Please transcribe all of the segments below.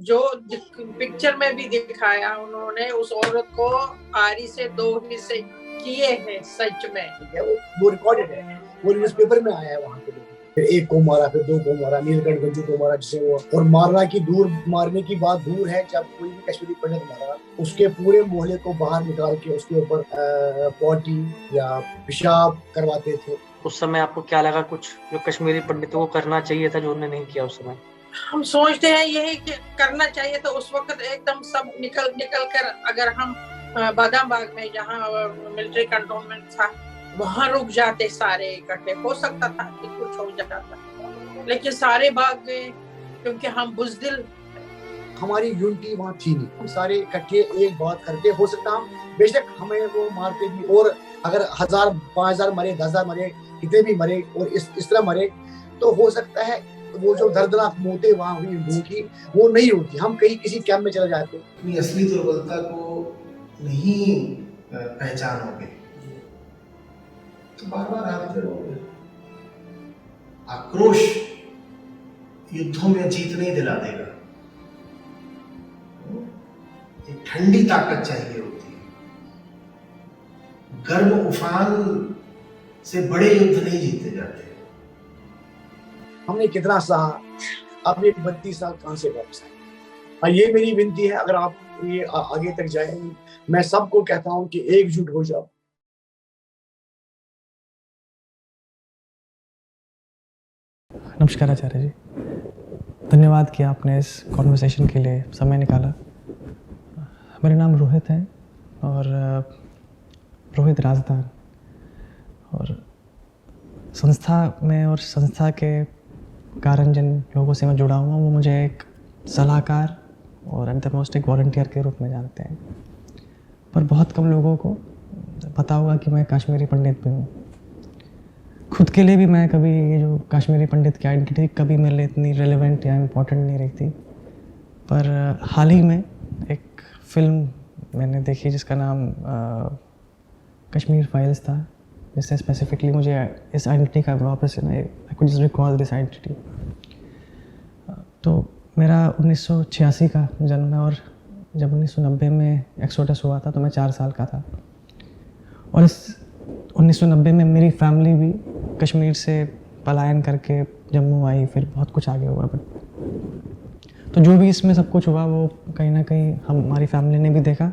जो पिक्चर में भी दिखाया उन्होंने, उस औरत को आरी से 2 हिस्से किए हैं सच में। वो रिकॉर्डेड है, वो न्यूज़पेपर में आया है वहां पे। फिर एक को मारा, फिर 2 को मारा, नीलकंठ गंजू को मारा जिसे वो, और मारना की दूर, मारने की बात दूर है। जब कोई भी कश्मीरी पंडित मारा, उसके पूरे मोहल्ले को बाहर निकाल के उसके ऊपर पॉटी या पेशाब करवाते थे। उस समय आपको क्या लगा कुछ जो कश्मीरी पंडितों को करना चाहिए था जो उन्होंने नहीं किया उस समय? हम सोचते हैं यही कि करना चाहिए, तो उस वक्त एकदम सब निकल कर अगर हम बादाम बाग में जहाँ मिलिट्री कंटोनमेंट था वहां रुक जाते सारे इकट्ठे, हो सकता था कि कुछ हो जाता, लेकिन सारे भाग गए क्योंकि हम बुज़दिल। हमारी यूनिटी वहाँ थी नहीं, हम सारे इकट्ठे एक बात करते। हो सकता हम बेशक हमें वो मारते भी, और अगर 1000 5000 मरे, 10,000 मरे, कितने भी मरे और इस तरह मरे, तो हो सकता है वो जो दर्दनाक मौतें वहाँ हुई लोगों की वो नहीं होती। हम कहीं किसी कैंप में चले जाते। अपनी असली दुर्बलता को नहीं पहचानोगे तो बार बार हारते रहोगे। आक्रोश युद्धों में जीत नहीं दिला देगा, एक ठंडी ताकत चाहिए होती है। गर्म उफान से बड़े युद्ध नहीं जीते जाते। हमने कितना सहा, अब ये 32 साल कहां से वापस आए। और ये मेरी विनती है, अगर आप ये आगे तक जाए, मैं सबको कहता हूं कि एकजुट हो जाओ। नमस्कार आचार्य जी, धन्यवाद कि आपने इस कॉन्वर्सेशन के लिए समय निकाला। मेरा नाम रोहित है, और रोहित राजदान, और संस्था में और संस्था के कारण जिन लोगों से मैं जुड़ा हुआ हूँ वो मुझे एक सलाहकार और एट द मोस्ट एक वॉलंटियर के रूप में जानते हैं। पर बहुत कम लोगों को पता होगा कि मैं कश्मीरी पंडित भी हूँ। खुद के लिए भी मैं कभी ये जो कश्मीरी पंडित की आइडेंटिटी कभी मेरे लिए इतनी रेलेवेंट या इम्पोर्टेंट नहीं रही थी। पर हाल ही में एक फ़िल्म मैंने देखी जिसका नाम कश्मीर फाइल्स था, जिससे स्पेसिफिकली मुझे इस आइडेंटिटी का वापस I could just recall this identity. तो मेरा 1986 का जन्म है, और जब 1990 में एक्सोडस हुआ था तो मैं 4 साल का था। और इस 1990 में मेरी फैमिली भी कश्मीर से पलायन करके जम्मू आई, फिर बहुत कुछ आगे हुआ। बट तो जो भी इसमें सब कुछ हुआ वो कहीं ना कहीं हमारी फैमिली ने भी देखा।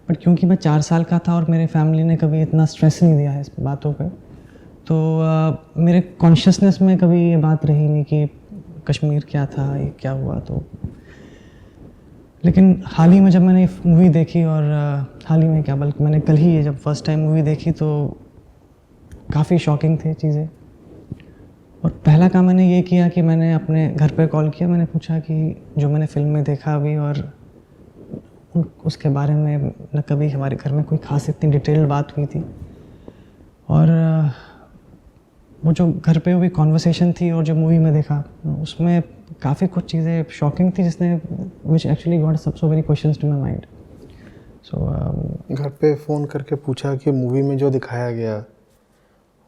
बट क्योंकि मैं 4 साल का था और मेरे फैमिली ने कभी इतना स्ट्रेस नहीं दिया है इस बातों पे, तो मेरे कॉन्शियसनेस में कभी ये बात रही नहीं कि कश्मीर क्या था, ये क्या हुआ। तो लेकिन हाल ही में जब मैंने मूवी देखी, और हाल ही में क्या बल्कि मैंने कल ही ये जब फर्स्ट टाइम मूवी देखी, तो काफ़ी शॉकिंग थे चीज़ें। और पहला काम मैंने ये किया कि मैंने अपने घर पे कॉल किया। मैंने पूछा कि जो मैंने फ़िल्म में देखा अभी, और उसके बारे में न कभी हमारे घर में कोई खास इतनी डिटेल्ड बात हुई थी। और वो जो घर पे हुई कॉन्वर्सेशन थी और जो मूवी में देखा, उसमें काफ़ी कुछ चीज़ें शॉकिंग थी, जिसने which actually got so very questions to my mind. So घर पे फ़ोन करके पूछा कि मूवी में जो दिखाया गया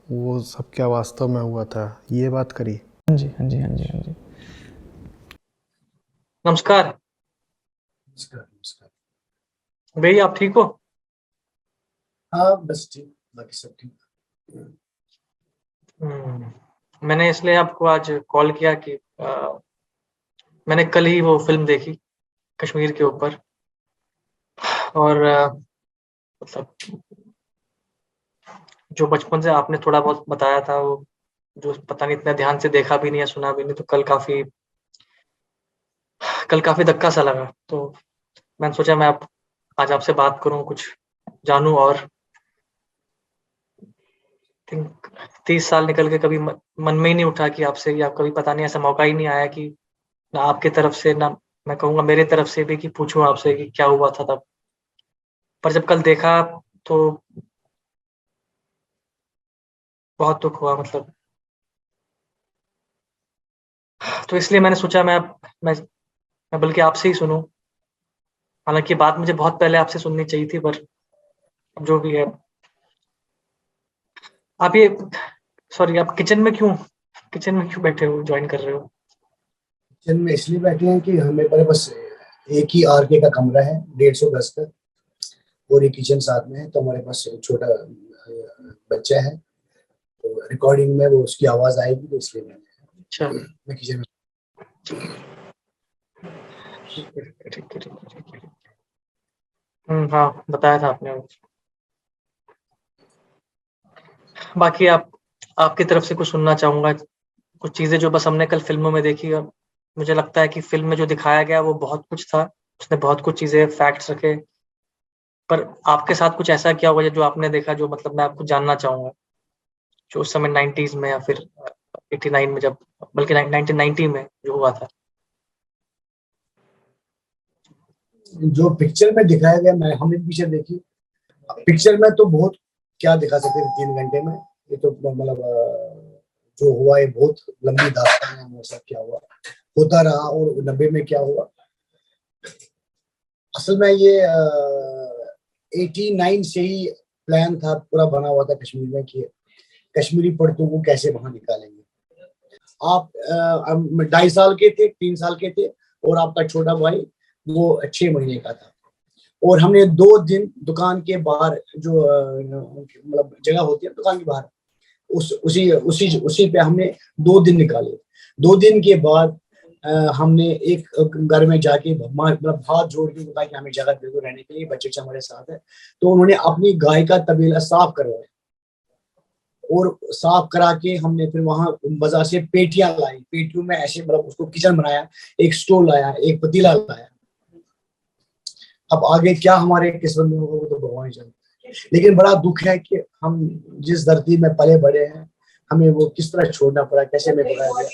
वो सब क्या वास्तव में हुआ था, ये बात करी? हाँ जी, हाँ जी, हाँ जी, हाँ जी। नमस्कार। नमस्कार भैया, आप ठीक हो? हाँ बस ठीक, बाकी सब ठीक। मैंने इसलिए आपको आज कॉल किया कि मैंने कल ही वो फिल्म देखी कश्मीर के ऊपर, और मतलब जो बचपन से आपने थोड़ा बहुत बताया था, वो जो पता नहीं इतना ध्यान से देखा भी नहीं या सुना भी नहीं, तो कल काफ़ी धक्का सा लगा। तो मैंने सोचा मैं आज आपसे बात करूं, कुछ जानूं। और 30 साल निकल के कभी मन में ही नहीं उठा कि आपसे, या कभी पता नहीं ऐसा मौका ही नहीं आया कि ना आपकी तरफ से, ना मैं कहूँगा मेरे तरफ से भी, कि पूछूं आपसे कि क्या हुआ था तब। पर जब कल देखा तो बहुत दुख हुआ, मतलब। तो इसलिए मैंने सोचा मैं बल्कि आपसे ही सुनूं। हालांकि बात मुझे बहुत पहले आपसे सुननी चाहिए थी, पर अब जो भी है। आप ये सॉरी, आप किचन में क्यों बैठे हो, ज्वाइन कर रहे हो? किचन में इसलिए बैठे हैं कि हमें पहले बस एक ही RK का कमरा है, 150 गज का, और एक किचन साथ में है। तो हमारे पास छोटा बच्चा है, तो रिकॉर्डिंग में वो उसकी आवाज आएगी, तो इसलिए अच्छा मैं किचन में। ठीक है। हाँ बताया था आपने। बाकी आपकी तरफ से कुछ सुनना चाहूंगा, कुछ चीजें जो बस हमने कल फिल्मों में देखी। मुझे लगता है कि फिल्म में जो दिखाया गया वो बहुत कुछ था, उसने बहुत कुछ चीजें फैक्ट्स रखे, पर आपके साथ कुछ ऐसा क्या हुआ जो आपने देखा, जो मतलब मैं आपको जानना चाहूंगा, जो उस समय 90s में या फिर 89 में, जब बल्कि 1990 में जो हुआ था। जो पिक्चर में दिखाया गया, हमने पिक्चर देखी, पिक्चर में तो बहुत क्या दिखा सकते हैं 3 घंटे में। ये तो मतलब जो हुआ है बहुत लंबी दास्तान है, हमारे साथ क्या हुआ होता रहा और 90 में क्या हुआ। असल में ये 89 से ही प्लान था, पूरा बना हुआ था कश्मीर में कि कश्मीरी पंडितों को कैसे वहां निकालेंगे। आप 2.5 साल के थे, 3 साल के थे, और आपका छोटा भाई वो 6 महीने का था। और हमने 2 दिन दुकान के बाहर, जो मतलब जगह होती है दुकान के बाहर, उसी पे हमने 2 दिन निकाले। 2 दिन के बाद हमने एक घर में जाके मतलब हाथ जोड़ के कहा कि हमें जगह दे दो रहने के लिए, बच्चे हमारे साथ है। तो उन्होंने अपनी गाय का तबेला साफ करवाया, और साफ करा के हमने फिर वहां बाजार से पेटियां लाई, पेटियों में ऐसे मतलब उसको किचन बनाया, एक स्टोव लाया, एक पतीला लाया। अब आगे क्या हमारे किस्मत में होगा वो तो भगवान ही जानता है। लेकिन बड़ा दुख है कि हम जिस धरती में पले बड़े हैं, हमें वो किस तरह छोड़ना पड़ा, कैसे हमें पकड़ा गया।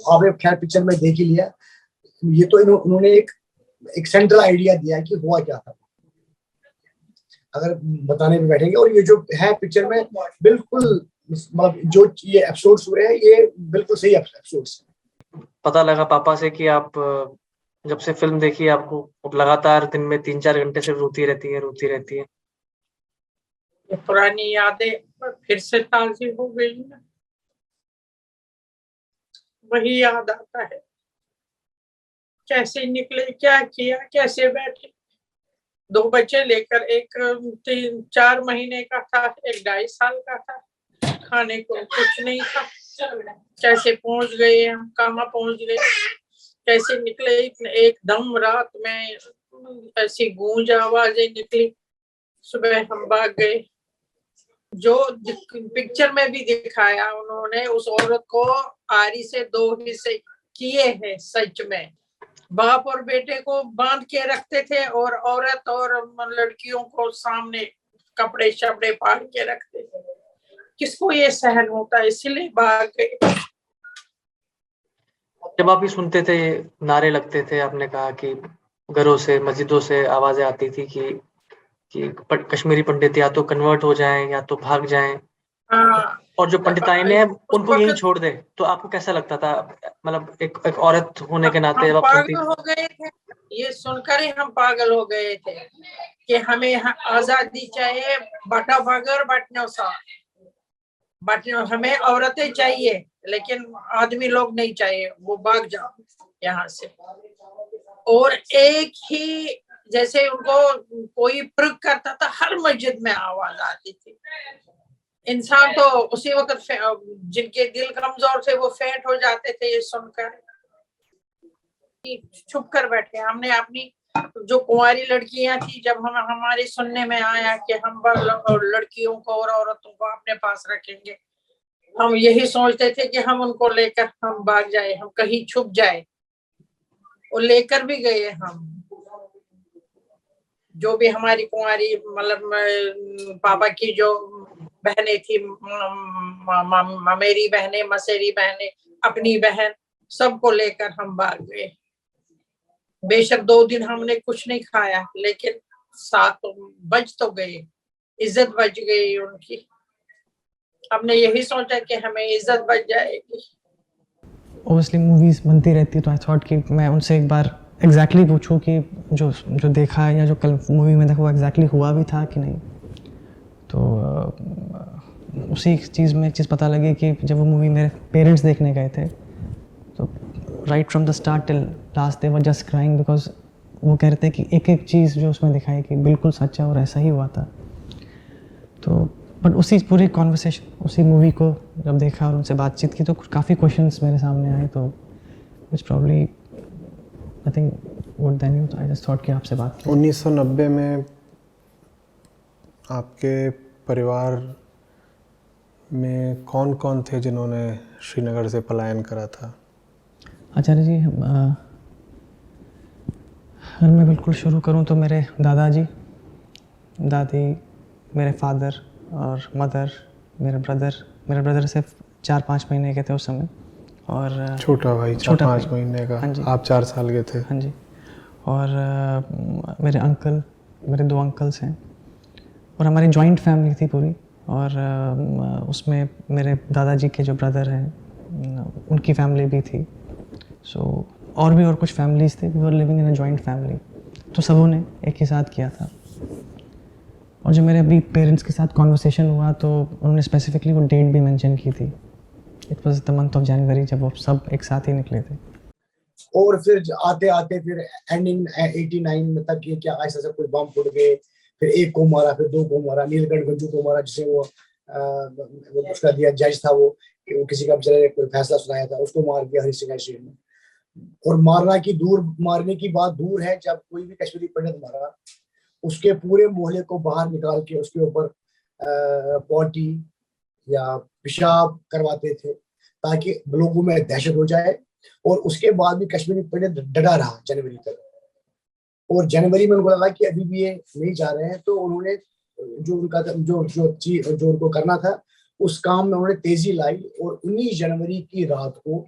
आपने खैर पिक्चर में देख ही लिया। ये तो उन्होंने एक सेंट्रल आइडिया दिया कि हुआ क्या था, अगर बताने में बैठेंगे। और ये जो है पिक्चर में बिल्कुल मतलब जो ये एपिसोड्स हुए हैं, ये बिल्कुल सही एपिसोड्स हैं। पता लगा पापा से कि आप जब से फिल्म देखी आपको लगातार दिन में 3-4 घंटे से रोती रहती है। ये पुरानी यादें फिर से ताज़ी हो गई ना, वही याद आता है, कैसे निकले, क्या किया, कैसे बैठे। 2 बच्चे लेकर, एक 3-4 महीने का था, एक 2.5 साल का था, खाने को कुछ नहीं था। कैसे पहुंच गए हम, कहाँ पहुंच गए, कैसे निकले। एकदम रात में ऐसी गूंज आवाजें निकली, सुबह हम भाग गए। जो पिक्चर में भी दिखाया उन्होंने, उस औरत को आरी से 2 हिस्से किए हैं। सच में बाप और बेटे को बांध के रखते थे, और औरत और लड़कियों को सामने कपड़े शपड़े पाड़ के रखते थे। किसको ये सहन होता है, इसलिए भाग गए। जब आप ये सुनते थे, नारे लगते थे, आपने कहा कि घरों से, मस्जिदों से आवाजें आती थी कि कश्मीरी पंडित या तो कन्वर्ट हो जाएं या तो भाग जाएं, हाँ, और जो पंडिताइने हैं उस उनको यहीं वक्त छोड़ दे। तो आपको कैसा लगता था, मतलब एक औरत होने के नाते हम जब आप सुनती पागल हो गए थे, ये सुनकर ही हम पागल हो गए थे कि हमें आजादी चाहिए, बटा बगर बटनों सा बटनों, हमें औरतें चाहिए, लेकिन आदमी लोग नहीं चाहिए, वो भाग जाओ यहाँ से। और एक ही जैसे उनको कोई प्रयोग करता था, हर मस्जिद में आवाज आती थी। इंसान तो उसी वक्त जिनके दिल कमजोर थे वो फेंट हो जाते थे ये सुनकर। छुप कर बैठे हमने। अपनी जो कुंवारी लड़कियां थी, जब हमारे सुनने में आया कि हम लड़कियों को और औरतों को अपने पास रखेंगे, हम यही सोचते थे कि हम उनको लेकर हम भाग जाए, हम कहीं छुप जाए। और लेकर भी गए हम, जो भी हमारी कुंवारी मतलब पापा की जो बहनें थी, मेरी बहनें, मसेरी बहनें, अपनी बहन, सबको लेकर हम भाग गए। बेशक 2 दिन हमने कुछ नहीं खाया, लेकिन साथ बच तो गए, इज्जत बच गई उनकी। हमने यही सोचा कि हमें इज्जत बच जाएगी। ओबियसली मूवीज़ बनती रहती है, तो आई थॉट कि मैं उनसे एक बार एग्जैक्टली पूछूं कि जो देखा है या जो कल मूवी में देखा वो एग्जैक्टली हुआ भी था कि नहीं। तो उसी चीज़ में एक चीज़ पता लगी कि जब वो मूवी मेरे पेरेंट्स देखने गए थे, तो right from the start till last they were just crying, because वो कह रहे थे कि एक एक चीज़ जो उसमें दिखाई कि बिल्कुल सच है और ऐसा ही हुआ था। तो बट उसी पूरी कॉन्वर्सेशन, उसी मूवी को जब देखा और उनसे बातचीत की तो काफ़ी क्वेश्चंस मेरे सामने आए, तो which probably I think would then you I just thought कि आपसे बात की। 1990 में आपके परिवार में कौन कौन थे जिन्होंने श्रीनगर से पलायन करा था? आचार्य जी, अगर मैं बिल्कुल शुरू करूं तो मेरे दादाजी, दादी, मेरे फादर और मदर, मेरे ब्रदर सिर्फ 4-5 महीने के थे उस समय, और छोटा भाई 4-5 महीने का। हाँ जी। आप 4 साल के थे। हाँ जी। और मेरे अंकल, मेरे 2 अंकल्स हैं और हमारी जॉइंट फैमिली थी पूरी, और उसमें मेरे दादाजी के जो ब्रदर हैं उनकी फैमिली भी थी। सो और कुछ फैमिलीज़ थे, we were living in a joint family, तो सबों ने एक ही साथ किया था। और जो मेरे अभी पेरेंट्स के साथ कॉन्वर्सेशन हुआ तो उन्होंने स्पेसिफिकली वो डेट भी मेंशन की थी, it was the month of January, जब वो सब एक साथ ही निकले थे। और फिर आते आते फिर एंडिंग 89 में तक ये क्या ऐसा सब कुछ बम फूट गए, फिर एक को मारा, फिर 2 को मारा, नीलकंठ गंजू को मारा, जिसे वो उसका दिया जज था, वो किसी का बेचारे ने कोई फैसला सुनाया था, उसको मार दिया हरी सिंह स्टेट में। और मारने की बात दूर है, जब कोई भी कश्मीरी पंडित मारा उसके पूरे मोहल्ले को बाहर निकाल के उसके ऊपर पॉटी या पेशाब करवाते थे ताकि लोगों में दहशत हो जाए। और उसके बाद भी कश्मीरी पंडित डटा रहा जनवरी तक, और जनवरी में उनको लगा कि अभी भी ये नहीं जा रहे हैं, तो उन्होंने जो उनका जो उनको करना था उस काम में उन्होंने तेजी लाई। और 19 जनवरी की रात को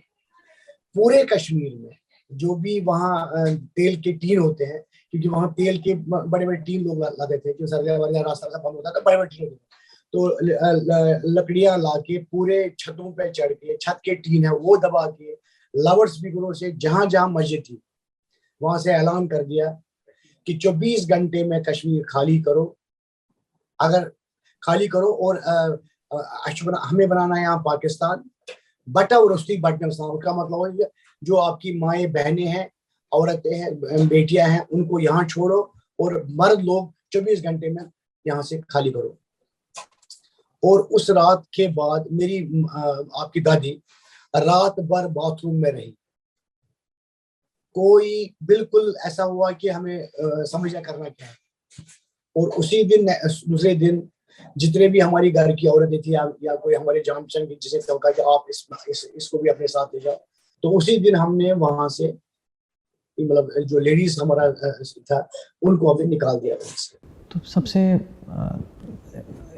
पूरे कश्मीर में जो भी वहाँ तेल के टीन होते हैं, क्योंकि वहाँ तेल के बड़े बड़े टीन लोग लाते थे, क्योंकि सर्दियाँ रास्ता बंद होता था, बड़े बड़े टीन होते थे, तो लकड़ियां ला के पूरे छतों पे चढ़ के, छत के टीन है वो दबा के, लाउड स्पीकरों से जहां जहां मस्जिद थी वहां से ऐलान कर दिया कि 24 घंटे में कश्मीर खाली करो, अगर खाली करो, और हमें बनाना है यहाँ पाकिस्तान, बटा और उसकी बटन। उसका मतलब है जो आपकी माएँ बहनें हैं, औरतें हैं, बेटियां हैं, उनको यहाँ छोड़ो, और मर्द लोग 24 घंटे में यहाँ से खाली करो। और उस रात के बाद मेरी आपकी दादी रात भर बाथरूम में रही। कोई बिल्कुल ऐसा हुआ कि हमें समझना करना क्या है। और उसी दिन, दूसरे दिन, जितने भी हमारी घर की औरतें थी या कोई हमारे जान पहचान की, जिसे कहा कि आप इसको भी अपने साथ ले जाओ, तो उसी दिन हमने वहां से, मतलब जो लेडीज हमारा था, उनको हमने निकाल दिया। तो सबसे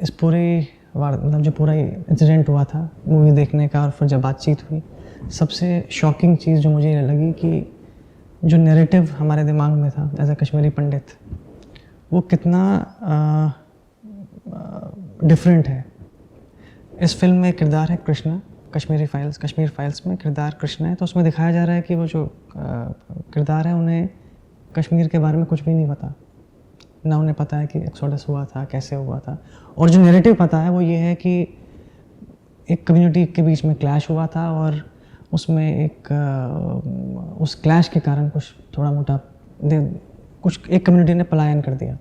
इस पूरे मतलब जो पूरा इंसिडेंट हुआ था मूवी देखने का, और फिर जब बातचीत हुई, सबसे शॉकिंग चीज़ जो मुझे लगी कि जो नैरेटिव हमारे दिमाग में था एज अ कश्मीरी पंडित, वो कितना डिफरेंट है। इस फिल्म में किरदार है कृष्णा, कश्मीर फाइल्स में किरदार कृष्णा है, तो उसमें दिखाया जा रहा है कि वो जो किरदार है उन्हें कश्मीर के बारे में कुछ भी नहीं पता, ना उन्हें पता है कि एक्सोडस हुआ था, कैसे हुआ था। और जो नैरेटिव पता है वो ये है कि एक कम्युनिटी के बीच में क्लैश हुआ था, और उसमें उस क्लैश के कारण कुछ थोड़ा मोटा एक कम्युनिटी ने पलायन कर दिया।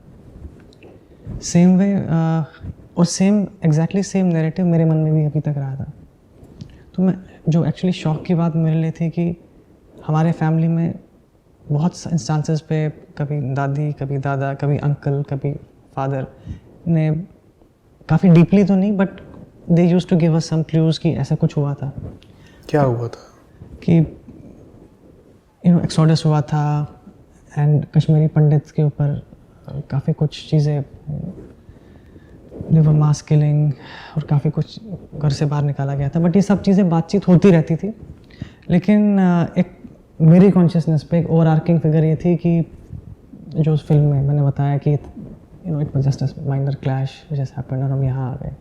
सेम वे और एग्जैक्टली सेम नैरेटिव मेरे मन में भी अभी तक रहा था। तो मैं जो एक्चुअली शौक की बात मेरे लिए थी कि हमारे फैमिली में बहुत इंस्टांसेस पे कभी दादी, कभी दादा, कभी अंकल, कभी फादर ने काफ़ी डीपली तो नहीं, but they used to give us some clues कि ऐसा कुछ हुआ था। क्या हुआ था? कि एक्सोडस हुआ था, एंड कश्मीरी पंडित के ऊपर काफ़ी कुछ चीज़ें, लिवर मास किलिंग और काफ़ी कुछ घर से बाहर निकाला गया था। बट ये सब चीज़ें बातचीत होती रहती थी, लेकिन एक मेरी कॉन्शियसनेस पे एक ओवर आर्किंग फिगर ये थी कि जो उस फिल्म में मैंने बताया कि it was just a minor clash which has happened, और हम यहाँ आ गए।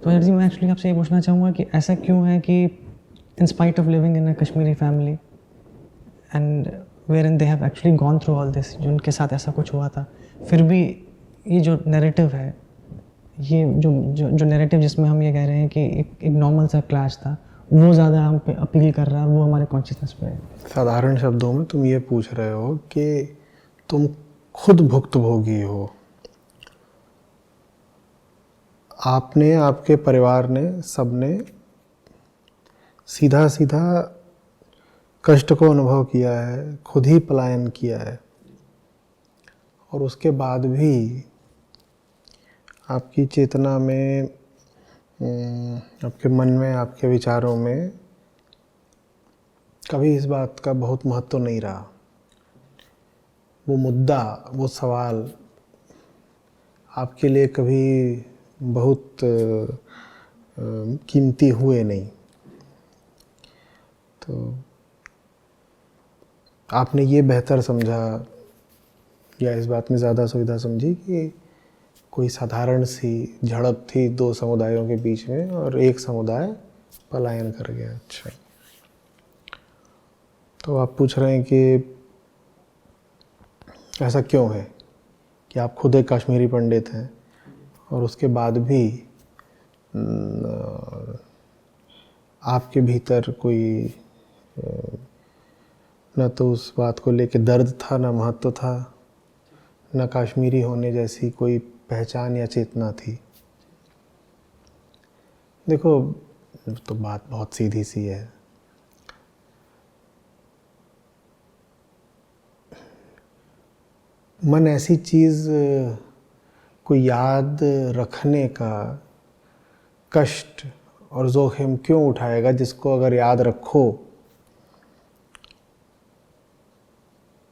तो जी मैं एक्चुअली आपसे ये पूछना चाहूँगा कि ऐसा क्यों है कि in spite of living in a Kashmiri family and where in they have actually gone through all this, जो उनके साथ ऐसा कुछ हुआ था, फिर भी ये जो नैरेटिव है, ये जो नैरेटिव जिसमें हम ये कह रहे हैं कि एक नॉर्मल सा क्लैश था, वो ज़्यादा हम पे अपील कर रहा है, वो हमारे कॉन्शियसनेस पे है। साधारण शब्दों में तुम ये पूछ रहे हो कि तुम खुद भुक्तभोगी हो। आपने, आपके परिवार ने, सबने सीधा सीधा कष्ट को अनुभव किया है, खुद ही पलायन किया है, और उसके बाद भी आपकी चेतना में, आपके मन में, आपके विचारों में कभी इस बात का बहुत महत्व नहीं रहा। वो मुद्दा, वो सवाल आपके लिए कभी बहुत कीमती हुए नहीं। तो आपने ये बेहतर समझा या इस बात में ज़्यादा सुविधा समझी कि कोई साधारण सी झड़प थी दो समुदायों के बीच में और एक समुदाय पलायन कर गया। अच्छा, तो आप पूछ रहे हैं कि ऐसा क्यों है कि आप खुद एक कश्मीरी पंडित हैं और उसके बाद भी आपके भीतर कोई न तो उस बात को लेके दर्द था, न महत्व था, न कश्मीरी होने जैसी कोई पहचान या चेतना थी। देखो, तो बात बहुत सीधी सी है। मन ऐसी चीज़ को याद रखने का कष्ट और जोखिम क्यों उठाएगा जिसको अगर याद रखो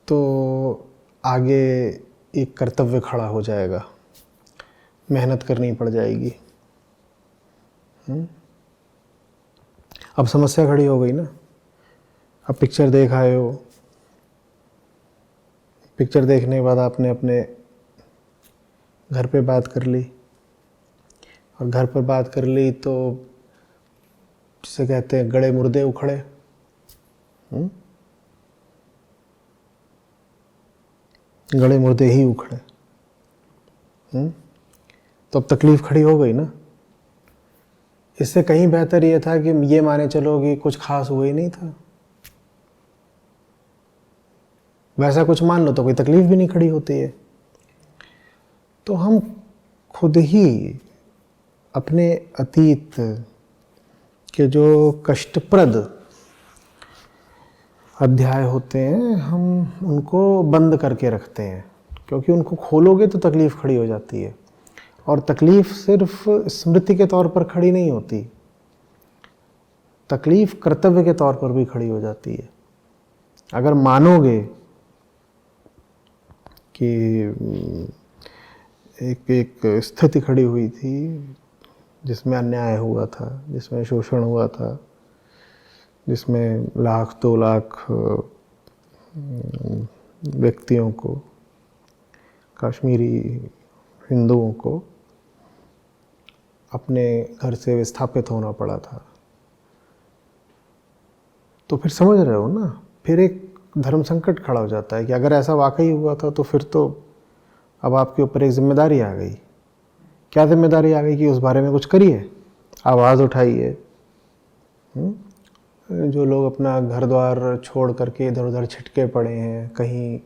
तो आगे एक कर्तव्य खड़ा हो जाएगा, मेहनत करनी पड़ जाएगी। अब समस्या खड़ी हो गई ना। अब पिक्चर देख आए हो, पिक्चर देखने के बाद आपने अपने घर पे बात कर ली, और घर पर बात कर ली तो जिसे कहते हैं गड़े मुर्दे उखड़े। गड़े मुर्दे ही उखड़े। तो अब तकलीफ खड़ी हो गई ना। इससे कहीं बेहतर ये था कि ये माने चलो कि कुछ खास हुआ ही नहीं था। वैसा कुछ मान लो तो कोई तकलीफ भी नहीं खड़ी होती है। तो हम खुद ही अपने अतीत के जो कष्टप्रद अध्याय होते हैं हम उनको बंद करके रखते हैं, क्योंकि उनको खोलोगे तो तकलीफ़ खड़ी हो जाती है। और तकलीफ़ सिर्फ स्मृति के तौर पर खड़ी नहीं होती, तकलीफ़ कर्तव्य के तौर पर भी खड़ी हो जाती है। अगर मानोगे कि एक स्थिति खड़ी हुई थी जिसमें अन्याय हुआ था, जिसमें शोषण हुआ था, जिसमें 1-2 लाख व्यक्तियों को, कश्मीरी हिंदुओं को अपने घर से विस्थापित होना पड़ा था, तो फिर समझ रहे हो ना, फिर एक धर्म संकट खड़ा हो जाता है कि अगर ऐसा वाकई हुआ था तो फिर तो अब आपके ऊपर एक जिम्मेदारी आ गई। क्या जिम्मेदारी आ गई कि उस बारे में कुछ करिए, आवाज़ उठाइए। जो लोग अपना घर द्वार छोड़ करके इधर उधर छिटके पड़े हैं, कहीं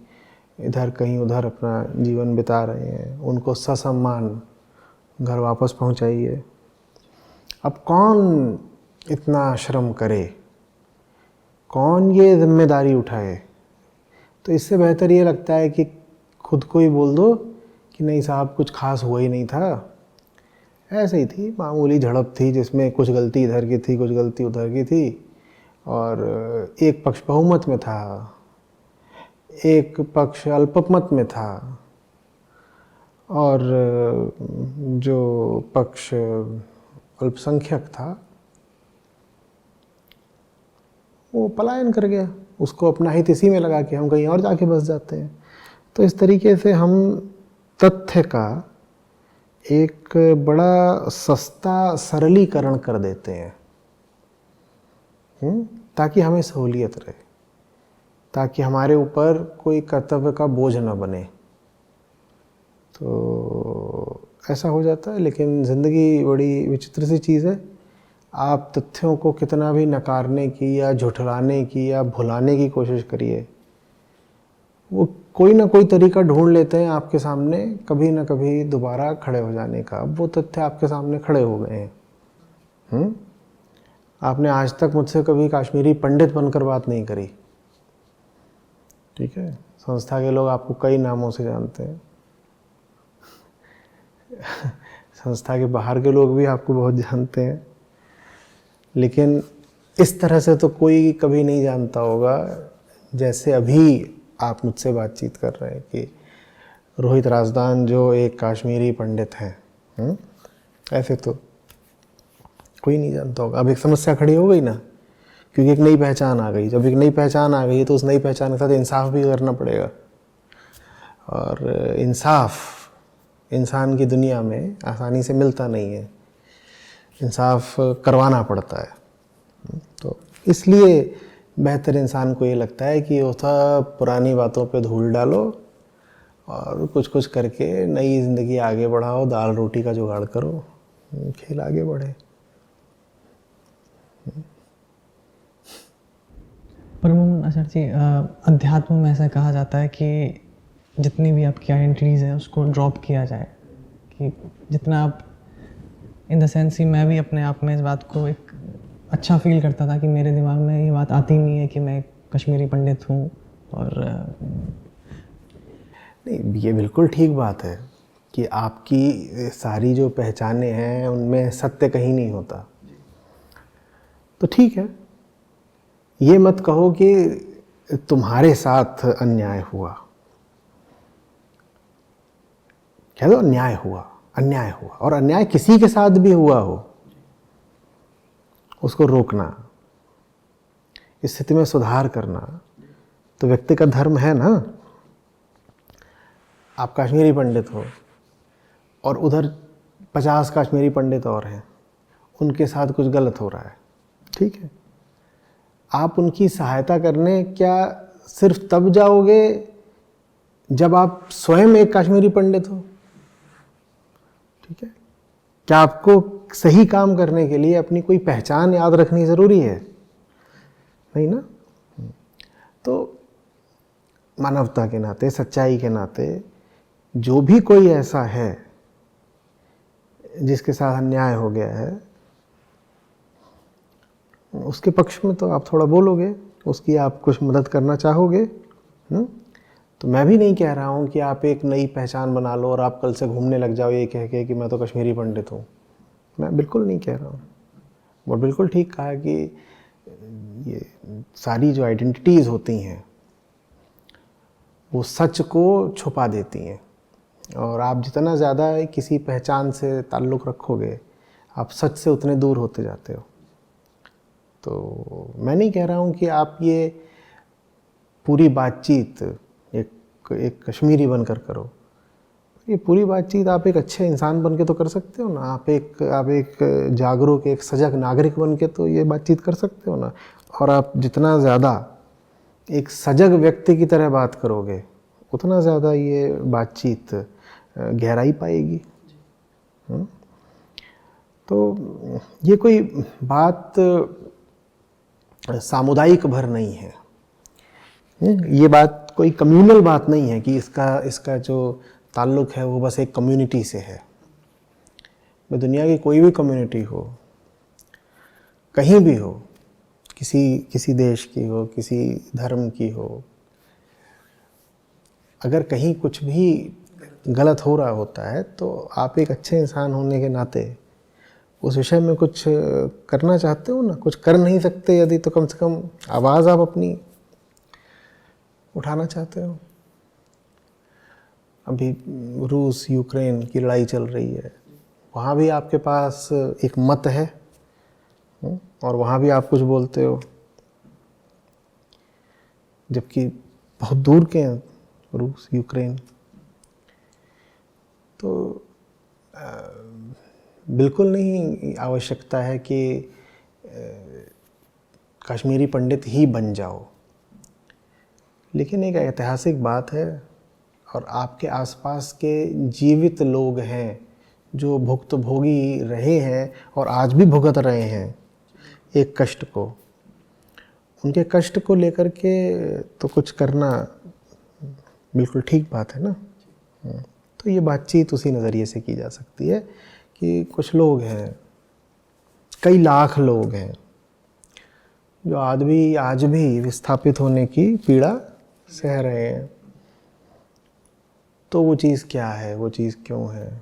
इधर कहीं उधर अपना जीवन बिता रहे हैं, उनको ससम्मान घर वापस पहुंचाइए। अब कौन इतना श्रम करे, कौन ये जिम्मेदारी उठाए? तो इससे बेहतर ये लगता है कि खुद को ही बोल दो कि नहीं साहब कुछ खास हुआ ही नहीं था, ऐसे ही थी, मामूली झड़प थी जिसमें कुछ गलती इधर की थी, कुछ गलती उधर की थी, और एक पक्ष बहुमत में था, एक पक्ष अल्पमत में था, और जो पक्ष अल्पसंख्यक था वो पलायन कर गया। उसको अपना हित इसी में लगा कि हम कहीं और जाके बस जाते हैं। तो इस तरीके से हम तथ्य का एक बड़ा सस्ता सरलीकरण कर देते हैं, ताकि हमें सहूलियत रहे, ताकि हमारे ऊपर कोई कर्तव्य का बोझ न बने। तो ऐसा हो जाता है। लेकिन ज़िंदगी बड़ी विचित्र सी चीज़ है। आप तथ्यों को कितना भी नकारने की या झुठलाने की या भुलाने की कोशिश करिए, वो कोई ना कोई तरीका ढूंढ लेते हैं आपके सामने कभी ना कभी दोबारा खड़े हो जाने का। अब वो तथ्य आपके सामने खड़े हो गए हैं। आपने आज तक मुझसे कभी कश्मीरी पंडित बनकर बात नहीं करी, ठीक है। संस्था के लोग आपको कई नामों से जानते हैं, संस्था के बाहर के लोग भी आपको बहुत जानते हैं, लेकिन इस तरह से तो कोई कभी नहीं जानता होगा जैसे अभी आप मुझसे बातचीत कर रहे हैं कि रोहित राजदान जो एक कश्मीरी पंडित हैं। ऐसे तो कोई नहीं जानता होगा। अब एक समस्या खड़ी हो गई ना, क्योंकि एक नई पहचान आ गई। जब एक नई पहचान आ गई तो उस नई पहचान के साथ इंसाफ भी करना पड़ेगा, और इंसाफ इंसान की दुनिया में आसानी से मिलता नहीं है, इंसाफ करवाना पड़ता है। तो इसलिए बेहतर इंसान को ये लगता है कि वो सब पुरानी बातों पे धूल डालो और कुछ कुछ करके नई ज़िंदगी आगे बढ़ाओ, दाल रोटी का जुगाड़ करो, खेल आगे बढ़े। परम आचार्य जी, अध्यात्म में ऐसा कहा जाता है कि जितनी भी आपकी आइडेंटिटीज़ हैं उसको ड्रॉप किया जाए, कि जितना आप इन द सेंस ही मैं भी अपने आप में इस बात को एक अच्छा फील करता था कि मेरे दिमाग में ये बात आती नहीं है कि मैं कश्मीरी पंडित हूँ। और नहीं, ये बिल्कुल ठीक बात है कि आपकी सारी जो पहचानें हैं उनमें सत्य कहीं नहीं होता। तो ठीक है, ये मत कहो कि तुम्हारे साथ अन्याय हुआ, कह दो अन्याय हुआ, अन्याय हुआ। और अन्याय किसी के साथ भी हुआ हो, उसको रोकना, स्थिति में सुधार करना तो व्यक्ति का धर्म है ना। आप कश्मीरी पंडित हो और उधर 50 कश्मीरी पंडित और हैं, उनके साथ कुछ गलत हो रहा है, ठीक है। आप उनकी सहायता करने क्या सिर्फ तब जाओगे जब आप स्वयं एक कश्मीरी पंडित हो, ठीक है। क्या आपको सही काम करने के लिए अपनी कोई पहचान याद रखनी ज़रूरी है? नहीं ना। तो मानवता के नाते, सच्चाई के नाते, जो भी कोई ऐसा है जिसके साथ अन्याय हो गया है, उसके पक्ष में तो आप थोड़ा बोलोगे, उसकी आप कुछ मदद करना चाहोगे। तो मैं भी नहीं कह रहा हूँ कि आप एक नई पहचान बना लो और आप कल से घूमने लग जाओ ये कह के कि मैं तो कश्मीरी पंडित हूँ। मैं बिल्कुल नहीं कह रहा हूँ। वो बिल्कुल ठीक कहा कि ये सारी जो आइडेंटिटीज़ होती हैं वो सच को छुपा देती हैं, और आप जितना ज़्यादा किसी पहचान से ताल्लुक़ रखोगे आप सच से उतने दूर होते जाते हो। तो मैं नहीं कह रहा हूँ कि आप ये पूरी बातचीत एक कश्मीरी बनकर करो। ये पूरी बातचीत आप एक अच्छे इंसान बन के तो कर सकते हो ना। आप एक जागरूक, एक सजग नागरिक बन के तो ये बातचीत कर सकते हो ना। और आप जितना ज़्यादा एक सजग व्यक्ति की तरह बात करोगे उतना ज़्यादा ये बातचीत गहराई पाएगी। तो ये कोई बात सामुदायिक भर नहीं है, ये बात कोई कम्युनल बात नहीं है कि इसका जो ताल्लुक़ है वो बस एक कम्युनिटी से है। मैं दुनिया की कोई भी कम्युनिटी हो, कहीं भी हो, किसी देश की हो, किसी धर्म की हो, अगर कहीं कुछ भी गलत हो रहा होता है तो आप एक अच्छे इंसान होने के नाते उस विषय में कुछ करना चाहते हो ना। कुछ कर नहीं सकते यदि, तो कम से कम आवाज़ आप अपनी उठाना चाहते हो। अभी रूस यूक्रेन की लड़ाई चल रही है, वहाँ भी आपके पास एक मत है और वहाँ भी आप कुछ बोलते हो, जबकि बहुत दूर के हैं रूस यूक्रेन। तो बिल्कुल नहीं आवश्यकता है कि कश्मीरी पंडित ही बन जाओ, लेकिन एक ऐतिहासिक बात है और आपके आसपास के जीवित लोग हैं जो भुक्तभोगी रहे हैं और आज भी भुगत रहे हैं एक कष्ट को। उनके कष्ट को लेकर के तो कुछ करना बिल्कुल ठीक बात है ना। तो ये बातचीत उसी नज़रिए से की जा सकती है कि कुछ लोग हैं, कई लाख लोग हैं जो आज भी विस्थापित होने की पीड़ा सह रहे हैं। तो वो चीज़ क्या है, वो चीज़ क्यों है?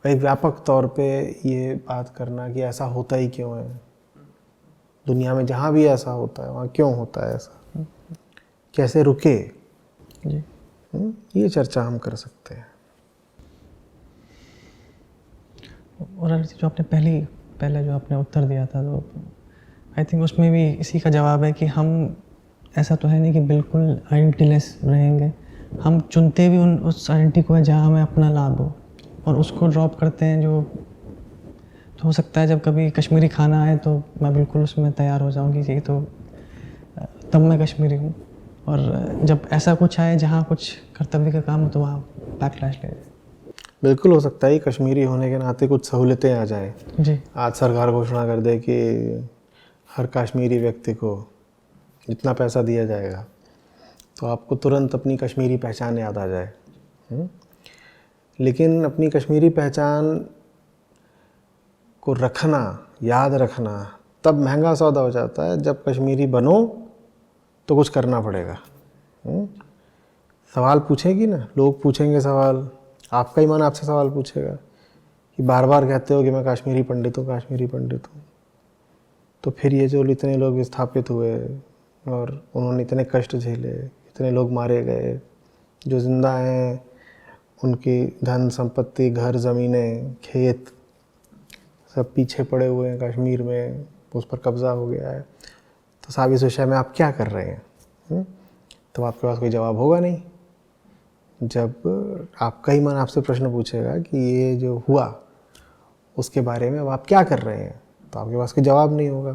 एक व्यापक तौर पे ये बात करना कि ऐसा होता ही क्यों है, दुनिया में जहाँ भी ऐसा होता है वहाँ क्यों होता है ऐसा, कैसे रुके जी। ये चर्चा हम कर सकते हैं। और जो आपने पहले जो आपने उत्तर दिया था, तो आई थिंक उसमें भी इसी का जवाब है कि हम ऐसा तो है नहीं कि बिल्कुल आइडेंटिटीलेस रहेंगे। हम चुनते भी उस आइडेंटिटी को है जहाँ हमें अपना लाभ हो, और उसको ड्रॉप करते हैं। जो तो हो सकता है जब कभी कश्मीरी खाना आए तो मैं बिल्कुल उसमें तैयार हो जाऊँगी कि तो तब मैं कश्मीरी हूँ, और जब ऐसा कुछ आए जहाँ कुछ कर्तव्य का काम हो तो वहाँ बैकलैश ले। बिल्कुल हो सकता है कश्मीरी होने के नाते कुछ सहूलतें आ जाएं। जी। आज सरकार घोषणा कर दे कि हर कश्मीरी व्यक्ति को इतना पैसा दिया जाएगा, तो आपको तुरंत अपनी कश्मीरी पहचान याद आ जाए। लेकिन अपनी कश्मीरी पहचान को रखना, याद रखना तब महंगा सौदा हो जाता है जब कश्मीरी बनो तो कुछ करना पड़ेगा। सवाल पूछेगी ना, लोग पूछेंगे सवाल, आपका ही मन आपसे सवाल पूछेगा कि बार बार कहते हो कि मैं कश्मीरी पंडित हूँ, कश्मीरी पंडित हूँ। तो फिर ये जो इतने लोग विस्थापित हुए और उन्होंने इतने कष्ट झेले, इतने लोग मारे गए, जो ज़िंदा हैं उनकी धन संपत्ति, घर ज़मीनें, खेत सब पीछे पड़े हुए हैं कश्मीर में, उस पर कब्ज़ा हो गया है। तो साहब इस विषय में आप क्या कर रहे हैं? तो आपके पास कोई जवाब होगा नहीं। जब आपका ही मन आपसे प्रश्न पूछेगा कि ये जो हुआ उसके बारे में अब आप क्या कर रहे हैं, तो आपके पास कोई जवाब नहीं होगा।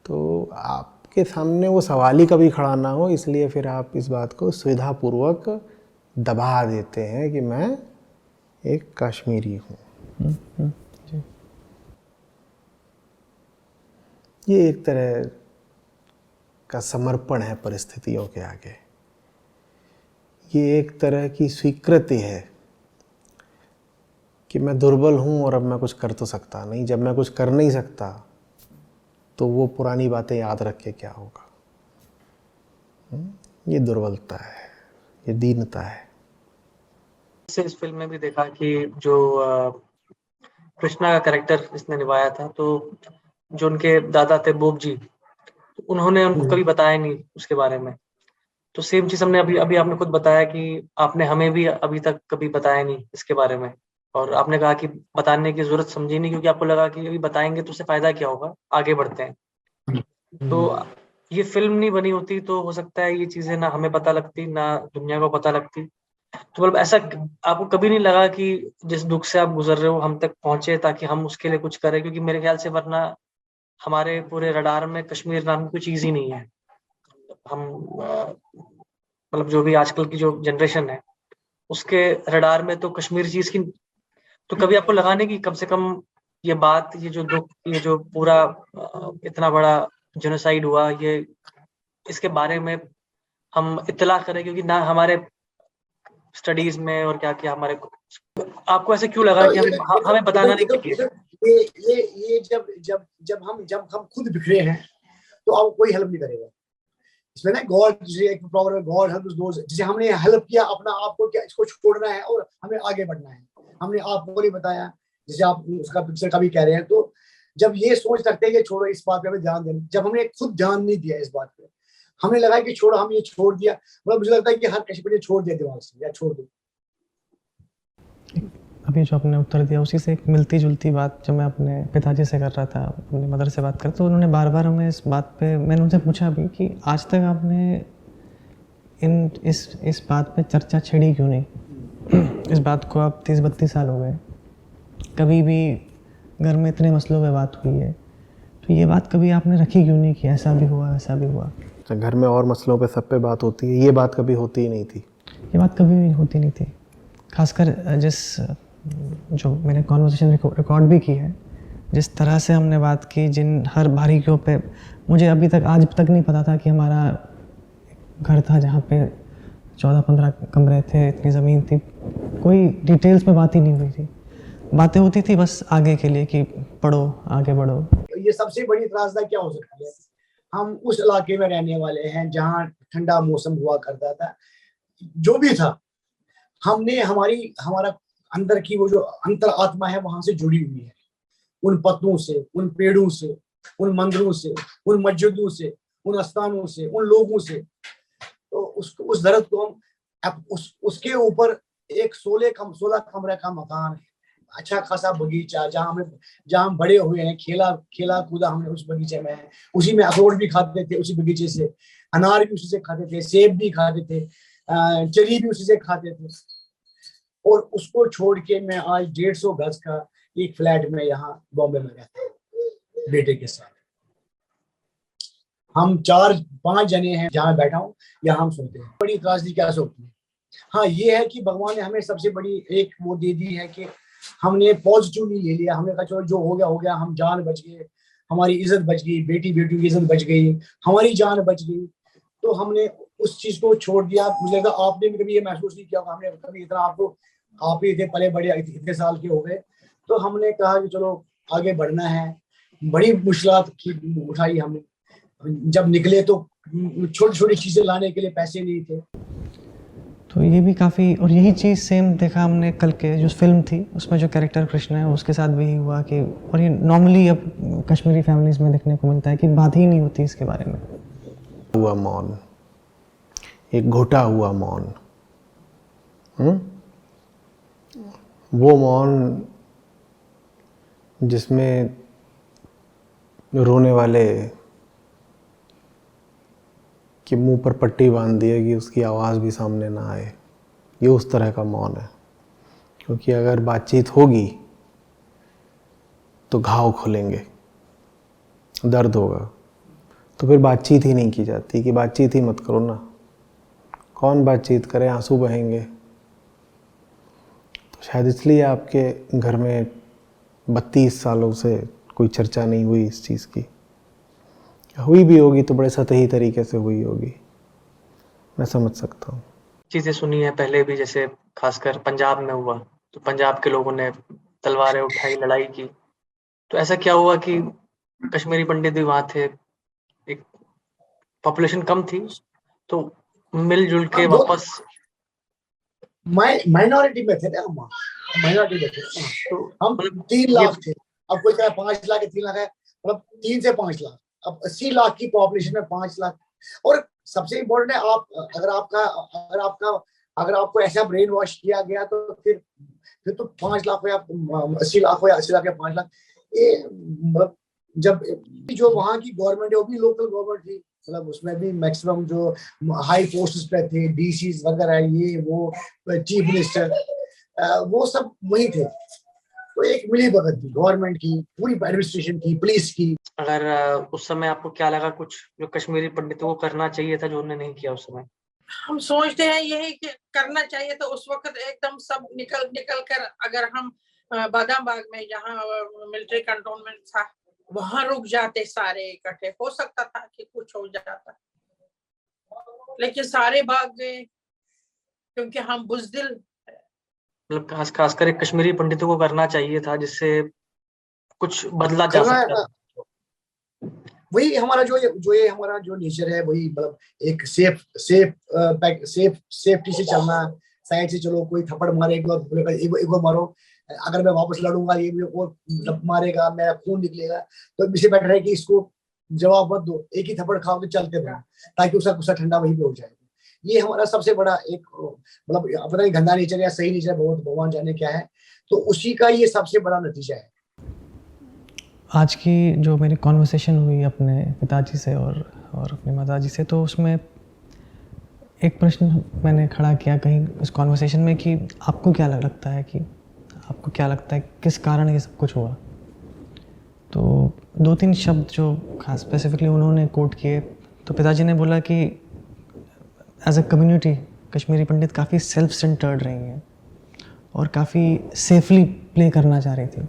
तो आपके सामने वो सवाल ही कभी खड़ा ना हो, इसलिए फिर आप इस बात को सुविधापूर्वक दबा देते हैं कि मैं एक कश्मीरी हूँ। ये एक तरह का समर्पण है परिस्थितियों के आगे। ये एक तरह की स्वीकृति है कि मैं दुर्बल हूँ और अब मैं कुछ कर तो सकता नहीं। जब मैं कुछ कर नहीं सकता तो वो पुरानी बातें याद रख के क्या होगा। ये दुर्बलता है, ये दीनता है। इस फिल्म में भी देखा कि जो कृष्णा का कैरेक्टर इसने निभाया था, तो जो उनके दादा थे बोब जी, तो उन्होंने उनको कभी बताया नहीं उसके बारे में। तो सेम चीज हमने अभी आपने खुद बताया कि आपने हमें भी अभी तक कभी बताया नहीं इसके बारे में, और आपने कहा कि बताने की जरूरत समझी नहीं, क्योंकि आपको लगा कि अभी बताएंगे तो उससे फायदा क्या होगा, आगे बढ़ते हैं। तो ये फिल्म नहीं बनी होती तो हो सकता है ये चीजें ना हमें पता लगती, ना दुनिया को पता लगती। तो मतलब ऐसा आपको कभी नहीं लगा कि जिस दुख से आप गुजर रहे हो हम तक पहुंचे ताकि हम उसके लिए कुछ करें? क्योंकि मेरे ख्याल से वरना हमारे पूरे रडार में कश्मीर नाम की कोई चीज ही नहीं है। हम मतलब जो भी आजकल की जो जनरेशन है उसके रडार में तो कश्मीर चीज की, तो कभी आपको लगा नहीं कि कम से कम ये बात, ये जो दुख, ये जो पूरा इतना बड़ा जेनोसाइड हुआ, ये इसके बारे में हम इत्तला करें? क्योंकि ना हमारे स्टडीज में और क्या क्या हमारे, आपको ऐसे क्यों लगा कि हमें बताना नहीं चाहिए? ये जब हम खुद बिखरे हैं तो अब कोई हेल्प नहीं करेगा इसमें ना। गॉड जिसे एक प्रॉब्लम है, गॉड हेल्प्स दोज़, जिसे हमने हेल्प किया अपना आप को, क्या इसको छोड़ना है और हमें आगे बढ़ना है। हमने आपको नहीं बताया, जिसे आप उसका पिक्चर कभी कह रहे हैं। तो जब ये सोच रखते हैं कि छोड़ो इस बात पे हमें ध्यान देना, जब हमने खुद ध्यान नहीं दिया इस बात पे, हमें लगा कि छोड़ो, हम ये छोड़ दिया। मतलब मुझे लगता है कि हर कश्मीरी छोड़ दिया दिमाग से, या छोड़ दो। अभी जो आपने उत्तर दिया उसी से एक मिलती जुलती बात जो मैं अपने पिताजी से कर रहा था, अपनी मदर से बात कर, तो उन्होंने बार बार हमें इस बात पे, मैंने उनसे पूछा भी कि आज तक आपने इस बात पे चर्चा छेड़ी क्यों नहीं? इस बात को आप 30-32 साल हो गए, कभी भी घर में इतने मसलों पे बात हुई है, तो ये बात कभी आपने रखी क्यों नहीं कि ऐसा भी हुआ, ऐसा भी हुआ? घर में और मसलों पे सब पे बात होती है, ये बात कभी होती ही नहीं थी। ये बात कभी भी होती नहीं थी। खासकर जिस जो मैंने कॉन्वर्सेशन रिकॉर्ड भी की है, जिस तरह से हमने बात की, जिन हर बारीकियों पे मुझे अभी तक आज तक नहीं पता था कि हमारा घर था जहाँ पे 14-15 कमरे थे, इतनी ज़मीन थी, कोई डिटेल्स में बात ही नहीं हुई थी। बातें होती थी बस आगे के लिए कि पढ़ो, आगे बढ़ो। ये सबसे बड़ी त्रासदा क्या हो सकती है? हम उस इलाके में रहने वाले हैं जहाँ ठंडा मौसम हुआ करता था। जो भी था, हमने हमारा अंदर की वो जो अंतर आत्मा है वहां से जुड़ी हुई है, उन पत्तों से, उन पेड़ों से, उन मंदिरों से, उन मस्जिदों से, उन स्थानों से, उन लोगों से। तो उस दर्द को हम उसके ऊपर एक 16 कमरे का मकान है, अच्छा खासा बगीचा जहाँ हम बड़े हुए हैं, खेला कूदा हमने उस बगीचे में है। उसी में अखरोट भी खाते थे, उसी बगीचे से अनार भी उसी से खाते थे, सेब भी खाते थे, चेरी भी उसी से खाते थे। और उसको छोड़ के मैं आज 150 गज का एक फ्लैट में यहाँ बॉम्बे में रहता हूँ बेटे के साथ। हम 4-5 जने हैं जहाँ बैठा हूँ, यहाँ हम सुनते हैं। बड़ी त्रासदी क्या सोचती है? हाँ, ये है कि भगवान ने हमें सबसे बड़ी एक वो दे दी है कि हमने पॉजिटिवली ले लिया। हमने कहा चलो जो हो गया, हम जान बच गए, हमारी इज्जत बच गई, बेटियों की इज्जत बच गई, हमारी जान बच गई। तो हमने उस चीज को छोड़ दिया। मुझे लगा आपने भी कभी ये महसूस नहीं किया होगा, हमने कभी इतना आप ही थे पले बड़े, इतने साल के हो गए। तो हमने कहा कि चलो आगे बढ़ना है। बड़ी मुश्किलात उठाई हमने। जब निकले तो छोटी छोटी चीजें लाने के लिए पैसे नहीं थे। तो ये भी काफ़ी, और यही चीज़ सेम देखा हमने कल के जो फिल्म थी उसमें जो कैरेक्टर कृष्ण है उसके साथ भी हुआ कि, और ये नॉर्मली अब कश्मीरी फैमिलीज़ में देखने को मिलता है कि बात ही नहीं होती इसके बारे में। हुआ मौन, एक घुटा हुआ मौन, वो मौन जिसमें रोने वाले कि मुंह पर पट्टी बांध दी है कि उसकी आवाज़ भी सामने ना आए। ये उस तरह का मौन है, क्योंकि अगर बातचीत होगी तो घाव खुलेंगे, दर्द होगा, तो फिर बातचीत ही नहीं की जाती कि बातचीत ही मत करो ना। कौन बातचीत करे, आंसू बहेंगे। तो शायद इसलिए आपके घर में 32 सालों से कोई चर्चा नहीं हुई इस चीज़ की। हुई भी होगी तो बड़े सतही तरीके से हुई होगी, मैं समझ सकता हूँ। चीजें सुनी है पहले भी, जैसे खासकर पंजाब में हुआ तो पंजाब के लोगों ने तलवारें उठाई, लड़ाई की। तो ऐसा क्या हुआ कि कश्मीरी पंडित भी वहां थे, एक पॉपुलेशन कम थी, तो मिलजुल के वापस माइनॉरिटी में थे ना, हम माइनॉरिटी में थे। तो हम 3 लाख थे, अब कोई कहे 5 लाख है, 3 लाख है, मतलब 3 से 5 लाख। अब 80 लाख की पॉपुलेशन में 5 लाख। और सबसे इम्पोर्टेंट है, आप अगर आपको ऐसा ब्रेन वॉश किया गया तो फिर तो 5 लाख हो या 80 लाख हो या 80 लाख या 5 लाख, ये मतलब जब जो वहाँ की गवर्नमेंट है वो भी लोकल गवर्नमेंट थी, मतलब उसमें भी मैक्सिमम जो हाई पोस्ट पे थे, डीसीज वगैरह, ये वो चीफ मिनिस्टर, वो सब वही थे। तो एक मिली भगत थी गवर्नमेंट की, पूरी एडमिनिस्ट्रेशन की, पुलिस की। अगर उस समय आपको क्या लगा कुछ जो कश्मीरी पंडितों को करना चाहिए था जो उन्होंने नहीं किया उस समय? हम सोचते हैं यही कि करना चाहिए तो उस वक्त एकदम सब निकल कर, अगर हम बादाम बाग में जहाँ मिलिट्री कंटोनमेंट था वहां रुक जाते सारे इकट्ठे, हो सकता था कि कुछ हो जाता, लेकिन सारे भाग गए क्योंकि हम बुजदिल। मतलब खासकर एक कश्मीरी पंडितों को करना चाहिए था जिससे कुछ बदला जा सकता। वही हमारा ये हमारा जो नेचर है, वही मतलब एक सेफ्टी से चलना, साइड से चलो, कोई थप्पड़ मारे एक बार मारो, अगर मैं वापस लड़ूंगा ये और मारेगा, मेरा खून निकलेगा, तो इससे बेटर है कि इसको जवाब मत दो, एक ही थप्पड़ खाओ तो चलते रहो, ताकि उसका गुस्सा ठंडा वहीं पे हो जाएगा। ये हमारा सबसे बड़ा एक मतलब पता नहीं गंदा नेचर या सही नेचर, भगवान जाने क्या है, तो उसी का ये सबसे बड़ा नतीजा है। आज की जो मेरी कॉन्वर्सेशन हुई अपने पिताजी से और अपनी माताजी से, तो उसमें एक प्रश्न मैंने खड़ा किया कहीं उस कॉन्वर्सेशन में कि आपको क्या लगता है किस कारण ये सब कुछ हुआ। तो 2-3 शब्द जो खास स्पेसिफिकली उन्होंने कोट किए, तो पिताजी ने बोला कि एज अ कम्युनिटी कश्मीरी पंडित काफ़ी सेल्फ सेंटर्ड रही हैं और काफ़ी सेफली प्ले करना चाह रही थी।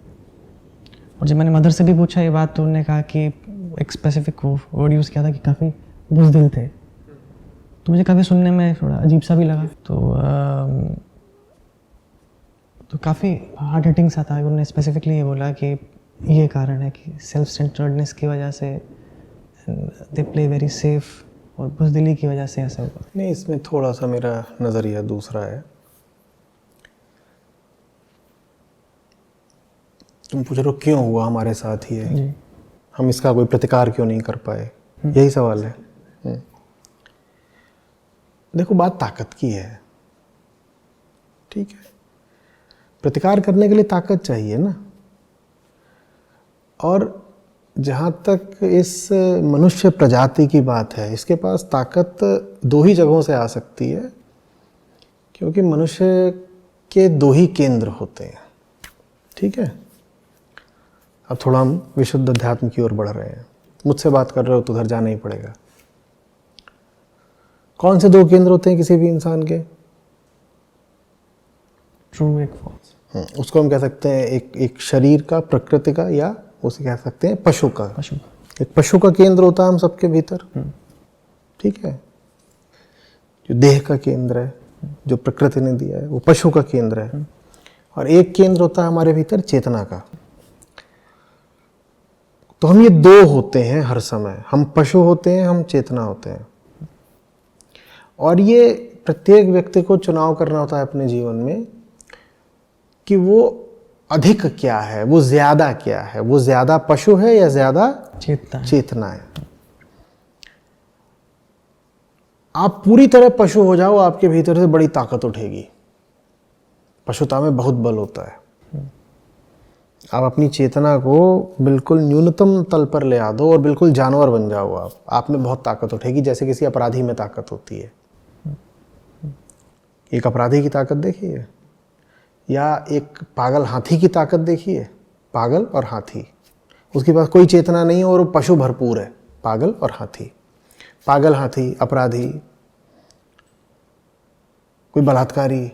और जब मैंने मदर से भी पूछा ये बात, तो उन्होंने कहा कि एक स्पेसिफिक वर्ड यूज़ किया था कि काफ़ी बुज़दिल थे। तो मुझे काफ़ी सुनने में थोड़ा अजीब सा भी लगा। तो काफ़ी हार्ड हिटिंग सा था। उन्होंने स्पेसिफिकली ये बोला कि ये कारण है कि सेल्फ सेंटर्डनेस की वजह से दे प्ले वेरी सेफ और बुज़दिली की वजह से ऐसा हुआ। नहीं, इसमें थोड़ा सा मेरा नज़रिया दूसरा है। तुम पूछ रहे हो क्यों हुआ हमारे साथ ये, हम इसका कोई प्रतिकार क्यों नहीं कर पाए, यही सवाल है। देखो, बात ताकत की है, ठीक है। प्रतिकार करने के लिए ताकत चाहिए ना। और जहाँ तक इस मनुष्य प्रजाति की बात है, इसके पास ताकत दो ही जगहों से आ सकती है, क्योंकि मनुष्य के दो ही केंद्र होते हैं, ठीक है। अब थोड़ा हम विशुद्ध अध्यात्म की ओर बढ़ रहे हैं। मुझसे बात कर रहे हो तो उधर जाना ही पड़ेगा। कौन से दो केंद्र होते हैं किसी भी इंसान के? ट्रू, एक फॉल्स। उसको हम कह सकते हैं एक शरीर का, प्रकृति का, या उसे कह सकते हैं पशु का। एक पशु का केंद्र होता है हम सबके भीतर, ठीक है। जो देह का केंद्र है, जो प्रकृति ने दिया है, वो पशु का केंद्र है। और एक केंद्र होता है हमारे भीतर चेतना का। तो हम ये दो होते हैं हर समय, हम पशु होते हैं, हम चेतना होते हैं। और ये प्रत्येक व्यक्ति को चुनाव करना होता है अपने जीवन में कि वो अधिक क्या है, वो ज्यादा क्या है, वो ज्यादा पशु है या ज्यादा चेतना है। आप पूरी तरह पशु हो जाओ, आपके भीतर से बड़ी ताकत उठेगी। पशुता में बहुत बल होता है। आप अपनी चेतना को बिल्कुल न्यूनतम तल पर ले आ दो और बिल्कुल जानवर बन जाओ आप में बहुत ताकत उठेगी, जैसे किसी अपराधी में ताकत होती है। एक अपराधी की ताकत देखिए, या एक पागल हाथी की ताकत देखिए। पागल और हाथी, उसके पास कोई चेतना नहीं है और वो पशु भरपूर है। पागल और हाथी, पागल हाथी अपराधी, कोई बलात्कारी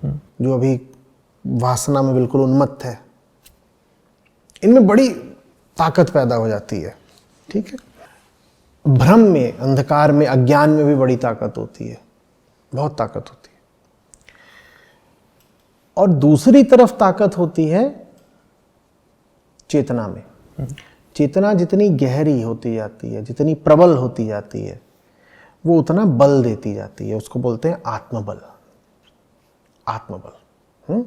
जो अभी वासना में बिल्कुल उन्मत्त है, इनमें बड़ी ताकत पैदा हो जाती है, ठीक है। भ्रम में, अंधकार में, अज्ञान में भी बड़ी ताकत होती है, बहुत ताकत होती है। और दूसरी तरफ ताकत होती है चेतना में। चेतना जितनी गहरी होती जाती है, जितनी प्रबल होती जाती है, वो उतना बल देती जाती है। उसको बोलते हैं आत्मबल। आत्मबल,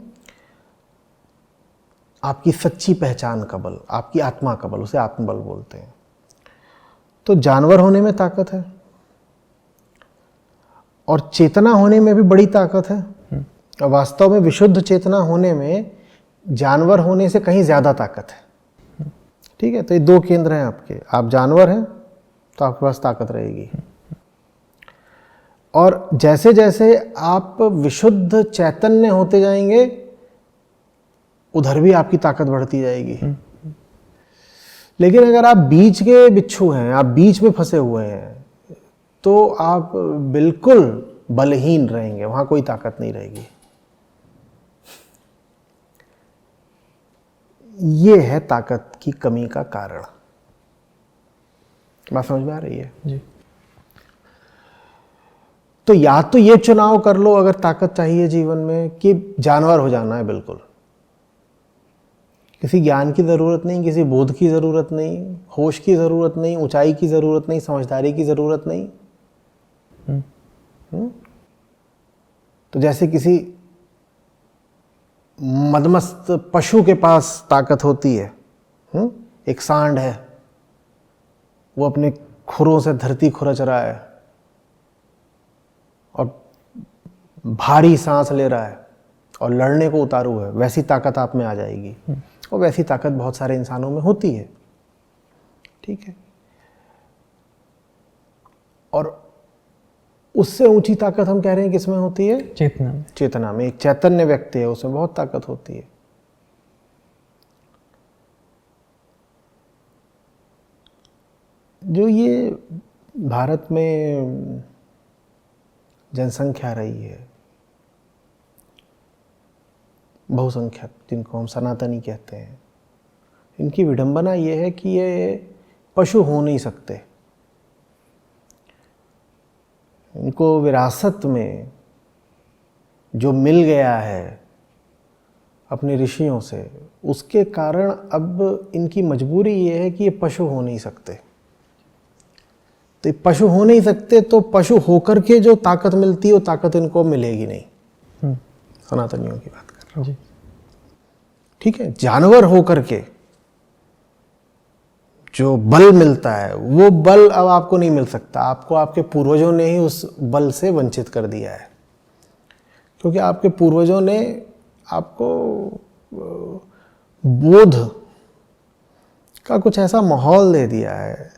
आपकी सच्ची पहचान का बल, आपकी आत्मा का बल, उसे आत्मबल बोलते हैं। तो जानवर होने में ताकत है और चेतना होने में भी बड़ी ताकत है। और वास्तव में विशुद्ध चेतना होने में जानवर होने से कहीं ज्यादा ताकत है, ठीक है। तो ये दो केंद्र हैं आपके। आप जानवर हैं तो आपके पास ताकत रहेगी, और जैसे जैसे आप विशुद्ध चैतन्य होते जाएंगे उधर भी आपकी ताकत बढ़ती जाएगी। लेकिन अगर आप बीच के बिच्छू हैं, आप बीच में फंसे हुए हैं, तो आप बिल्कुल बलहीन रहेंगे, वहां कोई ताकत नहीं रहेगी। ये है ताकत की कमी का कारण। बात समझ में आ रही है जी। तो या तो ये चुनाव कर लो अगर ताकत चाहिए जीवन में, कि जानवर हो जाना है बिल्कुल। किसी ज्ञान की ज़रूरत नहीं, किसी बोध की ज़रूरत नहीं, होश की ज़रूरत नहीं, ऊंचाई की ज़रूरत नहीं, समझदारी की ज़रूरत नहीं। तो जैसे किसी मदमस्त पशु के पास ताकत होती है, एक सांड है, वो अपने खुरों से धरती खुरच रहा है और भारी सांस ले रहा है और लड़ने को उतारू है, वैसी ताकत आप में आ जाएगी। और वैसी ताकत बहुत सारे इंसानों में होती है, ठीक है। और उससे ऊंची ताकत हम कह रहे हैं किसमें होती है? चेतना में। चेतना में। एक चैतन्य व्यक्ति है, उसमें बहुत ताकत होती है। जो ये भारत में जनसंख्या रही है, बहुसंख्यक, जिनको हम सनातनी कहते हैं, इनकी विडंबना ये है कि ये पशु हो नहीं सकते। इनको विरासत में जो मिल गया है अपने ऋषियों से, उसके कारण अब इनकी मजबूरी ये है कि ये पशु हो नहीं सकते। तो ये पशु हो नहीं सकते, तो पशु होकर के जो ताकत मिलती है वो ताकत इनको मिलेगी नहीं। सनातनियों की बात कर रहा हूँ, ठीक है। जानवर होकर के जो बल मिलता है वो बल अब आपको नहीं मिल सकता। आपको आपके पूर्वजों ने ही उस बल से वंचित कर दिया है, क्योंकि आपके पूर्वजों ने आपको बोध का कुछ ऐसा माहौल दे दिया है।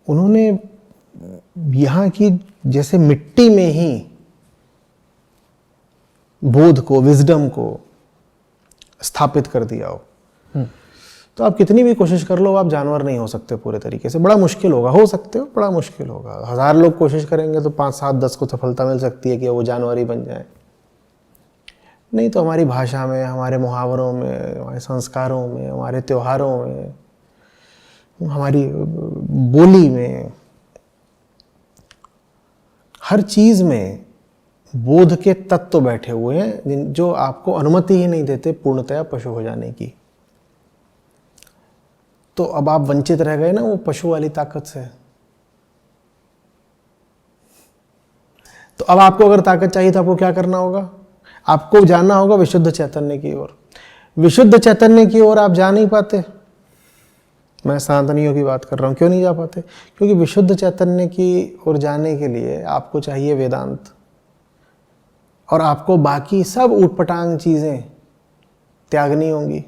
उन्होंने यहाँ की जैसे मिट्टी में ही बोध को, विजडम को स्थापित कर दिया हो। तो आप कितनी भी कोशिश कर लो, आप जानवर नहीं हो सकते पूरे तरीके से। बड़ा मुश्किल होगा, हो सकते हो, बड़ा मुश्किल होगा। 1000 लोग कोशिश करेंगे तो 5, 7, 10 को सफलता मिल सकती है कि वो जानवर ही बन जाए। नहीं तो हमारी भाषा में, हमारे मुहावरों में, हमारे संस्कारों में, हमारे त्योहारों में, हमारी बोली में, हर चीज में बोध के तत्व बैठे हुए हैं जो आपको अनुमति ही नहीं देते पूर्णतया पशु हो जाने की। तो अब आप वंचित रह गए ना वो पशु वाली ताकत से। तो अब आपको अगर ताकत चाहिए तो आपको क्या करना होगा? आपको जाना होगा विशुद्ध चैतन्य की ओर। विशुद्ध चैतन्य की ओर आप जा नहीं पाते। मैं सनातनियों की बात कर रहा हूं, क्यों नहीं जा पाते? क्योंकि विशुद्ध चैतन्य की ओर जाने के लिए आपको चाहिए वेदांत, और आपको बाकी सब ऊटपटांग चीजें त्यागनी होंगी।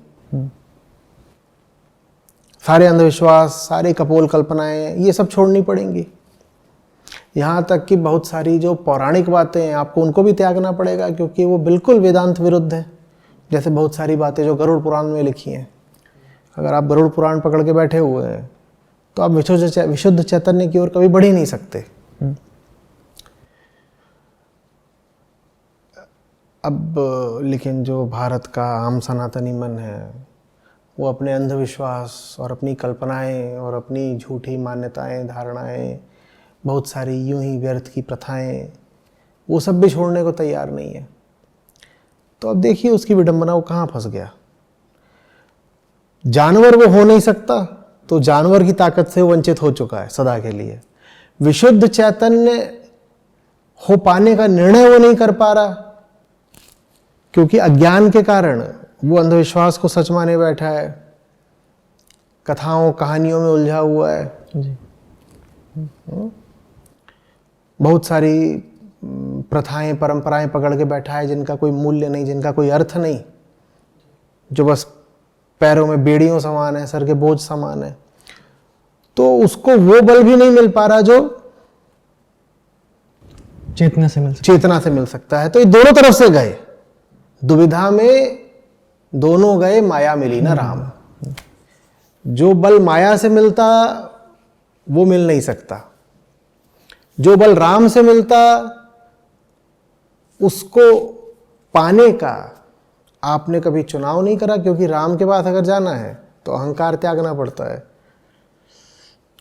सारे अंधविश्वास, सारे कपोल कल्पनाएं, ये सब छोड़नी पड़ेंगी। यहाँ तक कि बहुत सारी जो पौराणिक बातें हैं आपको उनको भी त्यागना पड़ेगा, क्योंकि वो बिल्कुल वेदांत विरुद्ध है। जैसे बहुत सारी बातें जो गरुड़ पुराण में लिखी हैं, अगर आप गरुड़ पुराण पकड़ के बैठे हुए हैं तो आप विशुद्ध चैतन्य की ओर कभी बढ़ ही नहीं सकते। अब लेकिन जो भारत का आम सनातनी मन है वो अपने अंधविश्वास और अपनी कल्पनाएं और अपनी झूठी मान्यताएं, धारणाएं, बहुत सारी यूं ही व्यर्थ की प्रथाएं, वो सब भी छोड़ने को तैयार नहीं है। तो अब देखिए उसकी विडंबना वो कहाँ फंस गया। जानवर वो हो नहीं सकता, तो जानवर की ताकत से वंचित हो चुका है सदा के लिए। विशुद्ध चैतन्य हो पाने का निर्णय वो नहीं कर पा रहा, क्योंकि अज्ञान के कारण वो अंधविश्वास को सच माने बैठा है, कथाओं कहानियों में उलझा हुआ है जी। बहुत सारी प्रथाएं, परंपराएं पकड़ के बैठा है जिनका कोई मूल्य नहीं, जिनका कोई अर्थ नहीं, जो बस पैरों में बेड़ियों समान है, सर के बोझ समान है। तो उसको वो बल भी नहीं मिल पा रहा जो चेतना से मिल सकता है। तो ये दोनों तरफ से गए, दुविधा में दोनों गए, माया मिली ना राम। जो बल माया से मिलता वो मिल नहीं सकता, जो बल राम से मिलता उसको पाने का आपने कभी चुनाव नहीं करा, क्योंकि राम के पास अगर जाना है तो अहंकार त्यागना पड़ता है।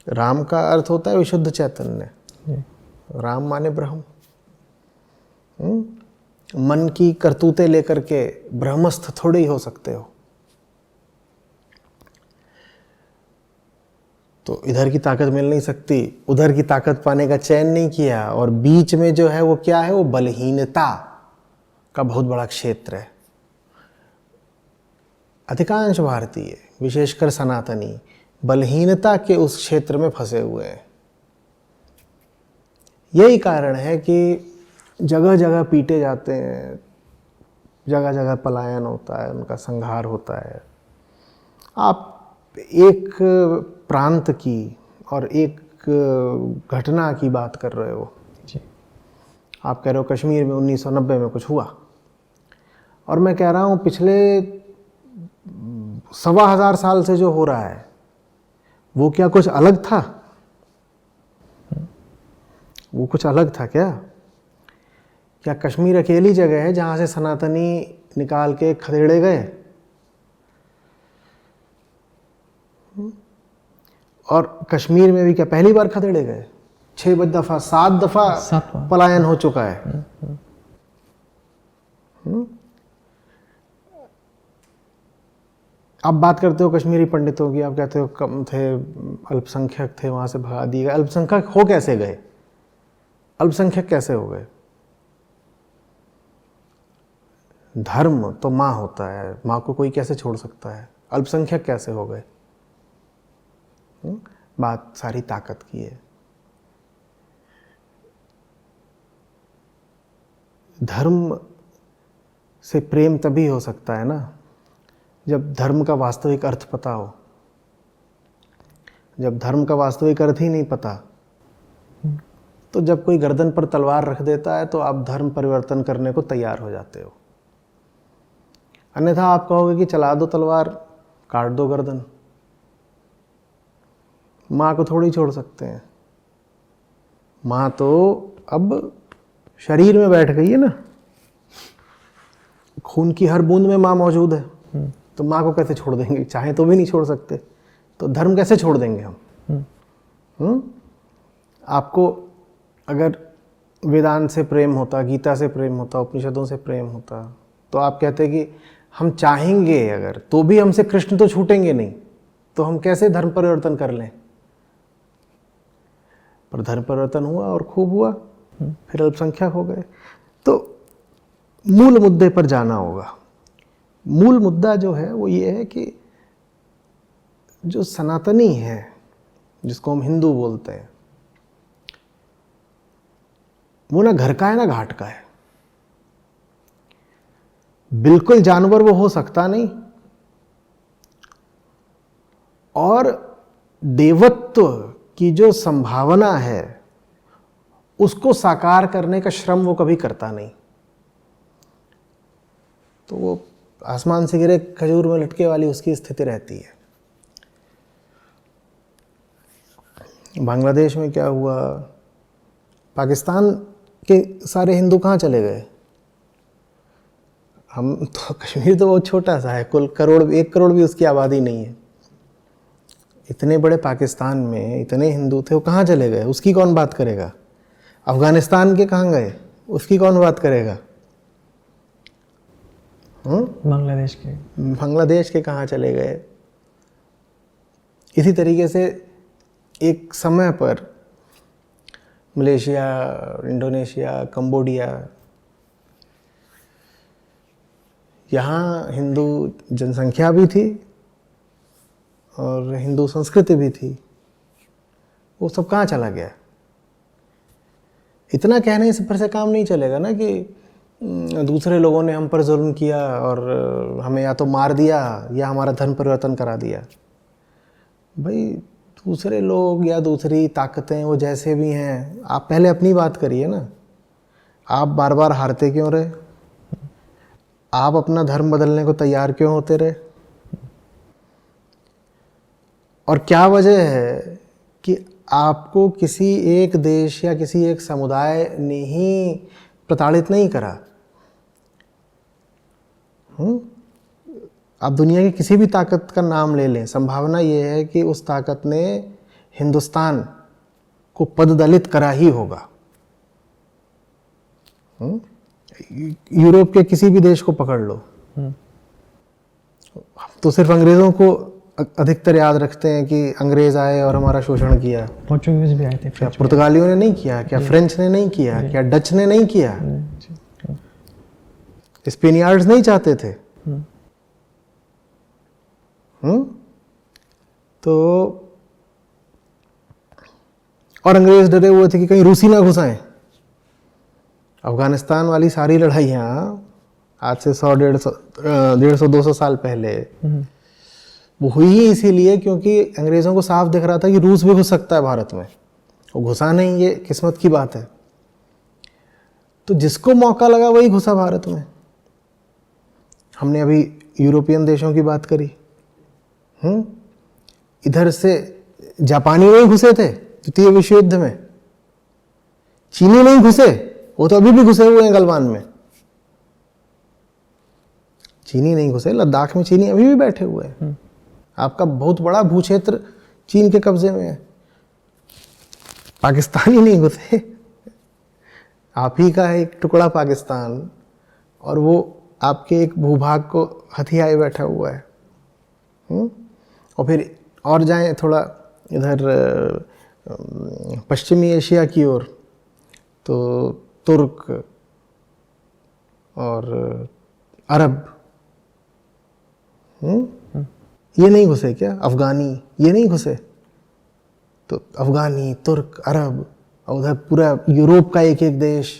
राम का अर्थ होता है विशुद्ध चैतन्य। राम माने ब्रह्म। मन की करतूतें लेकर के ब्रह्मस्थ थोड़े ही हो सकते हो। तो इधर की ताकत मिल नहीं सकती, उधर की ताकत पाने का चयन नहीं किया, और बीच में जो है वो क्या है, वो बलहीनता का बहुत बड़ा क्षेत्र है। अधिकांश भारतीय, विशेषकर सनातनी, बलहीनता के उस क्षेत्र में फंसे हुए हैं। यही कारण है कि जगह जगह पीटे जाते हैं, जगह जगह पलायन होता है, उनका संहार होता है। आप एक प्रांत की और एक घटना की बात कर रहे हो जी। आप कह रहे हो कश्मीर में 1990 में कुछ हुआ, और मैं कह रहा हूँ पिछले 1500 साल से जो हो रहा है वो क्या कुछ अलग था? वो कुछ अलग था क्या? क्या कश्मीर अकेली जगह है जहाँ से सनातनी निकाल के खदेड़े गए? और कश्मीर में भी क्या पहली बार खदेड़े गए? 6 दफा 7 दफा 7 बार। पलायन हो चुका है। आप बात करते हो कश्मीरी पंडितों की, आप कहते हो कम थे, अल्पसंख्यक थे, वहां से भगा दिए गए। अल्पसंख्यक हो कैसे गए? अल्पसंख्यक कैसे हो गए? धर्म तो माँ होता है, माँ को कोई कैसे छोड़ सकता है? अल्पसंख्यक कैसे हो गए? बात सारी ताकत की है। धर्म से प्रेम तभी हो सकता है ना जब धर्म का वास्तविक अर्थ पता हो। जब धर्म का वास्तविक अर्थ ही नहीं पता, तो जब कोई गर्दन पर तलवार रख देता है तो आप धर्म परिवर्तन करने को तैयार हो जाते हो। अन्यथा आप कहोगे कि चला दो तलवार, काट दो गर्दन। माँ को थोड़ी छोड़ सकते हैं। माँ तो अब शरीर में बैठ गई है ना, खून की हर बूंद में माँ मौजूद है। तो माँ को कैसे छोड़ देंगे? चाहे तो भी नहीं छोड़ सकते, तो धर्म कैसे छोड़ देंगे हम? आपको अगर वेदांत से प्रेम होता, गीता से प्रेम होता, उपनिषदों से प्रेम होता, तो आप कहते कि हम चाहेंगे अगर, तो भी हमसे कृष्ण तो छूटेंगे नहीं, तो हम कैसे धर्म परिवर्तन कर लें? पर धर्म परिवर्तन हुआ और खूब हुआ, फिर अल्पसंख्यक हो गए। तो मूल मुद्दे पर जाना होगा। मूल मुद्दा जो है वो ये है कि जो सनातनी है, जिसको हम हिंदू बोलते हैं, वो ना घर का है ना घाट का है। बिल्कुल जानवर वो हो सकता नहीं, और देवत्व की जो संभावना है उसको साकार करने का श्रम वो कभी करता नहीं। तो वो आसमान से गिरे खजूर में लटके वाली उसकी स्थिति रहती है। बांग्लादेश में क्या हुआ? पाकिस्तान के सारे हिंदू कहाँ चले गए? हम तो, कश्मीर तो बहुत छोटा सा है, कुल 1 करोड़ भी उसकी आबादी नहीं है। इतने बड़े पाकिस्तान में इतने हिंदू थे, वो कहाँ चले गए? उसकी कौन बात करेगा? अफगानिस्तान के कहाँ गए? उसकी कौन बात करेगा? बांग्लादेश के कहाँ चले गए? इसी तरीके से एक समय पर मलेशिया, इंडोनेशिया, कंबोडिया, यहाँ हिंदू जनसंख्या भी थी और हिंदू संस्कृति भी थी। वो सब कहाँ चला गया? इतना कहने से पर से काम नहीं चलेगा ना कि दूसरे लोगों ने हम पर जुल्म किया और हमें या तो मार दिया या हमारा धर्म परिवर्तन करा दिया। भाई दूसरे लोग या दूसरी ताकतें वो जैसे भी हैं, आप पहले अपनी बात करिए ना। आप बार बार हारते क्यों रहे? आप अपना धर्म बदलने को तैयार क्यों होते रहे? और क्या वजह है कि आपको किसी एक देश या किसी एक समुदाय ने ही प्रताड़ित नहीं करा? आप दुनिया की किसी भी ताकत का नाम ले लें, संभावना ये है कि उस ताकत ने हिंदुस्तान को पददलित करा ही होगा। यूरोप के किसी भी देश को पकड़ लो, तो सिर्फ अंग्रेजों को अधिकतर याद रखते हैं कि अंग्रेज आए और हमारा शोषण किया। पोर्चुगीज भी आए थे। क्या पुर्तगालियों ने नहीं किया? क्या फ्रेंच ने नहीं किया? क्या डच ने नहीं किया? स्पेनियार्ड्स नहीं चाहते थे? तो और अंग्रेज डरे हुए थे कि कहीं रूसी ना घुसाएं। अफगानिस्तान वाली सारी लड़ाइयाँ आज से 100-150-200 साल पहले वो हुई ही इसीलिए क्योंकि अंग्रेज़ों को साफ दिख रहा था कि रूस भी घुस सकता है भारत में। वो घुसा नहीं, ये किस्मत की बात है। तो जिसको मौका लगा वही घुसा भारत में। हमने अभी यूरोपियन देशों की बात करी। इधर से जापानी नहीं घुसे थे द्वितीय विश्व युद्ध में, चीनी नहीं घुसे, वो तो अभी भी घुसे हुए हैं गलवान में। चीनी नहीं घुसे, लद्दाख में चीनी अभी भी बैठे हुए हैं। आपका बहुत बड़ा भूक्षेत्र चीन के कब्जे में है। पाकिस्तान ही नहीं घुसे, आप ही का एक टुकड़ा पाकिस्तान, और वो आपके एक भूभाग को हथियाए बैठा हुआ है। और फिर और जाएं थोड़ा इधर पश्चिमी एशिया की ओर, तो तुर्क और अरब, ये नहीं घुसे क्या? अफगानी ये नहीं घुसे? तो अफगानी, तुर्क, अरब, और उधर पूरा यूरोप का एक एक देश।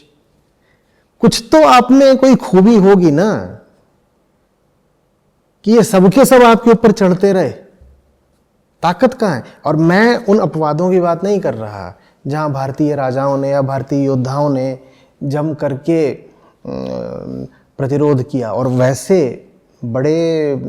कुछ तो आप में कोई खूबी होगी ना कि ये सबके सब आपके ऊपर चढ़ते रहे। ताकत कहाँ है? और मैं उन अपवादों की बात नहीं कर रहा जहां भारतीय राजाओं ने या भारतीय योद्धाओं ने जम करके प्रतिरोध किया, और वैसे बड़े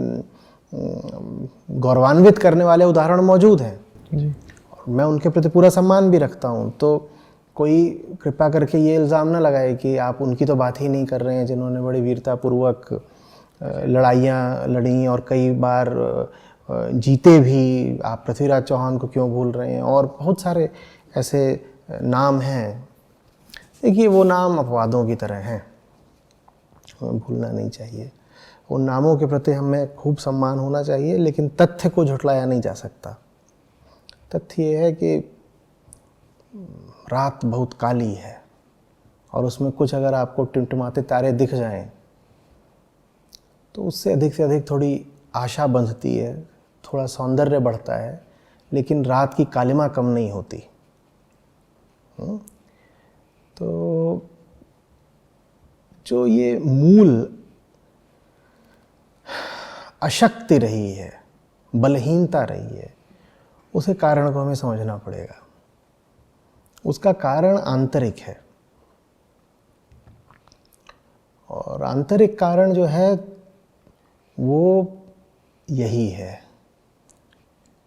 गौरवान्वित करने वाले उदाहरण मौजूद हैं जी। और मैं उनके प्रति पूरा सम्मान भी रखता हूं। तो कोई कृपा करके ये इल्ज़ाम ना लगाए कि आप उनकी तो बात ही नहीं कर रहे हैं जिन्होंने बड़ी वीरतापूर्वक लड़ाइयाँ लड़ी और कई बार जीते भी। आप पृथ्वीराज चौहान को क्यों भूल रहे हैं? और बहुत सारे ऐसे नाम हैं। देखिए, वो नाम अपवादों की तरह हैं, हमें भूलना नहीं चाहिए। उन नामों के प्रति हमें खूब सम्मान होना चाहिए, लेकिन तथ्य को झुठलाया नहीं जा सकता। तथ्य ये है कि रात बहुत काली है, और उसमें कुछ अगर आपको टिमटिमाते तारे दिख जाएं तो उससे अधिक थोड़ी आशा बंधती है, थोड़ा सौंदर्य बढ़ता है, लेकिन रात की कालिमा कम नहीं होती। तो जो ये मूल अशक्ति रही है, बलहीनता रही है, उसे कारण को हमें समझना पड़ेगा। उसका कारण आंतरिक है, और आंतरिक कारण जो है वो यही है।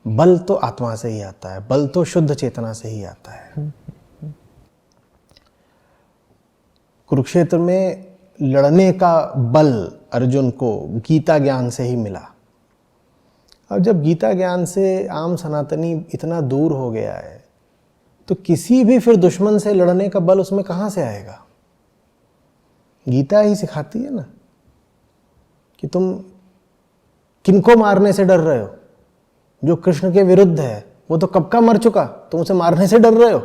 बल तो आत्मा से ही आता है, बल तो शुद्ध चेतना से ही आता है। कुरुक्षेत्र में लड़ने का बल अर्जुन को गीता ज्ञान से ही मिला। अब जब गीता ज्ञान से आम सनातनी इतना दूर हो गया है, तो किसी भी फिर दुश्मन से लड़ने का बल उसमें कहाँ से आएगा? गीता ही सिखाती है ना कि तुम किनको मारने से डर रहे हो? जो कृष्ण के विरुद्ध है वो तो कब का मर चुका, तुम उसे मारने से डर रहे हो?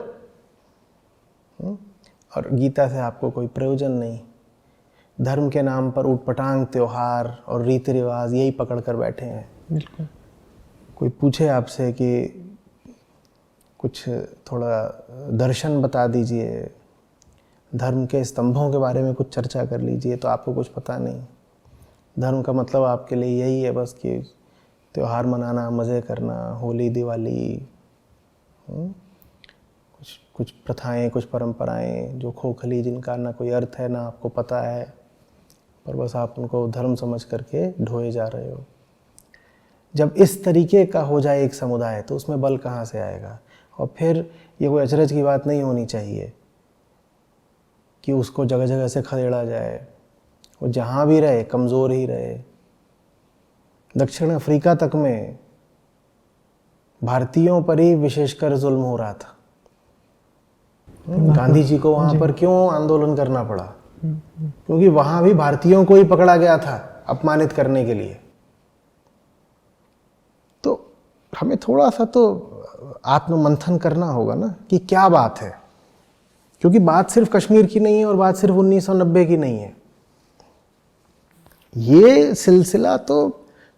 और गीता से आपको कोई प्रयोजन नहीं। धर्म के नाम पर ऊटपटांग त्योहार और रीति रिवाज यही पकड़ कर बैठे हैं। बिल्कुल। कोई पूछे आपसे कि कुछ थोड़ा दर्शन बता दीजिए, धर्म के स्तंभों के बारे में कुछ चर्चा कर लीजिए, तो आपको कुछ पता नहीं। धर्म का मतलब आपके लिए यही है बस कि त्यौहार मनाना, मज़े करना, होली, दिवाली, कुछ प्रथाएं, कुछ परंपराएं जो खोखली, जिनका ना कोई अर्थ है, ना आपको पता है, पर बस आप उनको धर्म समझ करके ढोए जा रहे हो। जब इस तरीके का हो जाए एक समुदाय, तो उसमें बल कहाँ से आएगा? और फिर ये कोई अचरज की बात नहीं होनी चाहिए कि उसको जगह जगह से खदेड़ा जाए। वो जहाँ भी रहे कमज़ोर ही रहे। दक्षिण अफ्रीका तक में भारतीयों पर ही विशेषकर जुल्म हो रहा था। गांधी जी को वहाँ पर क्यों आंदोलन करना पड़ा? क्योंकि वहाँ भी भारतीयों को ही पकड़ा गया था अपमानित करने के लिए। तो हमें थोड़ा सा तो आत्ममंथन करना होगा ना कि क्या बात है, क्योंकि बात सिर्फ कश्मीर की नहीं है और बात सिर्फ 1990 की नहीं है। ये सिलसिला तो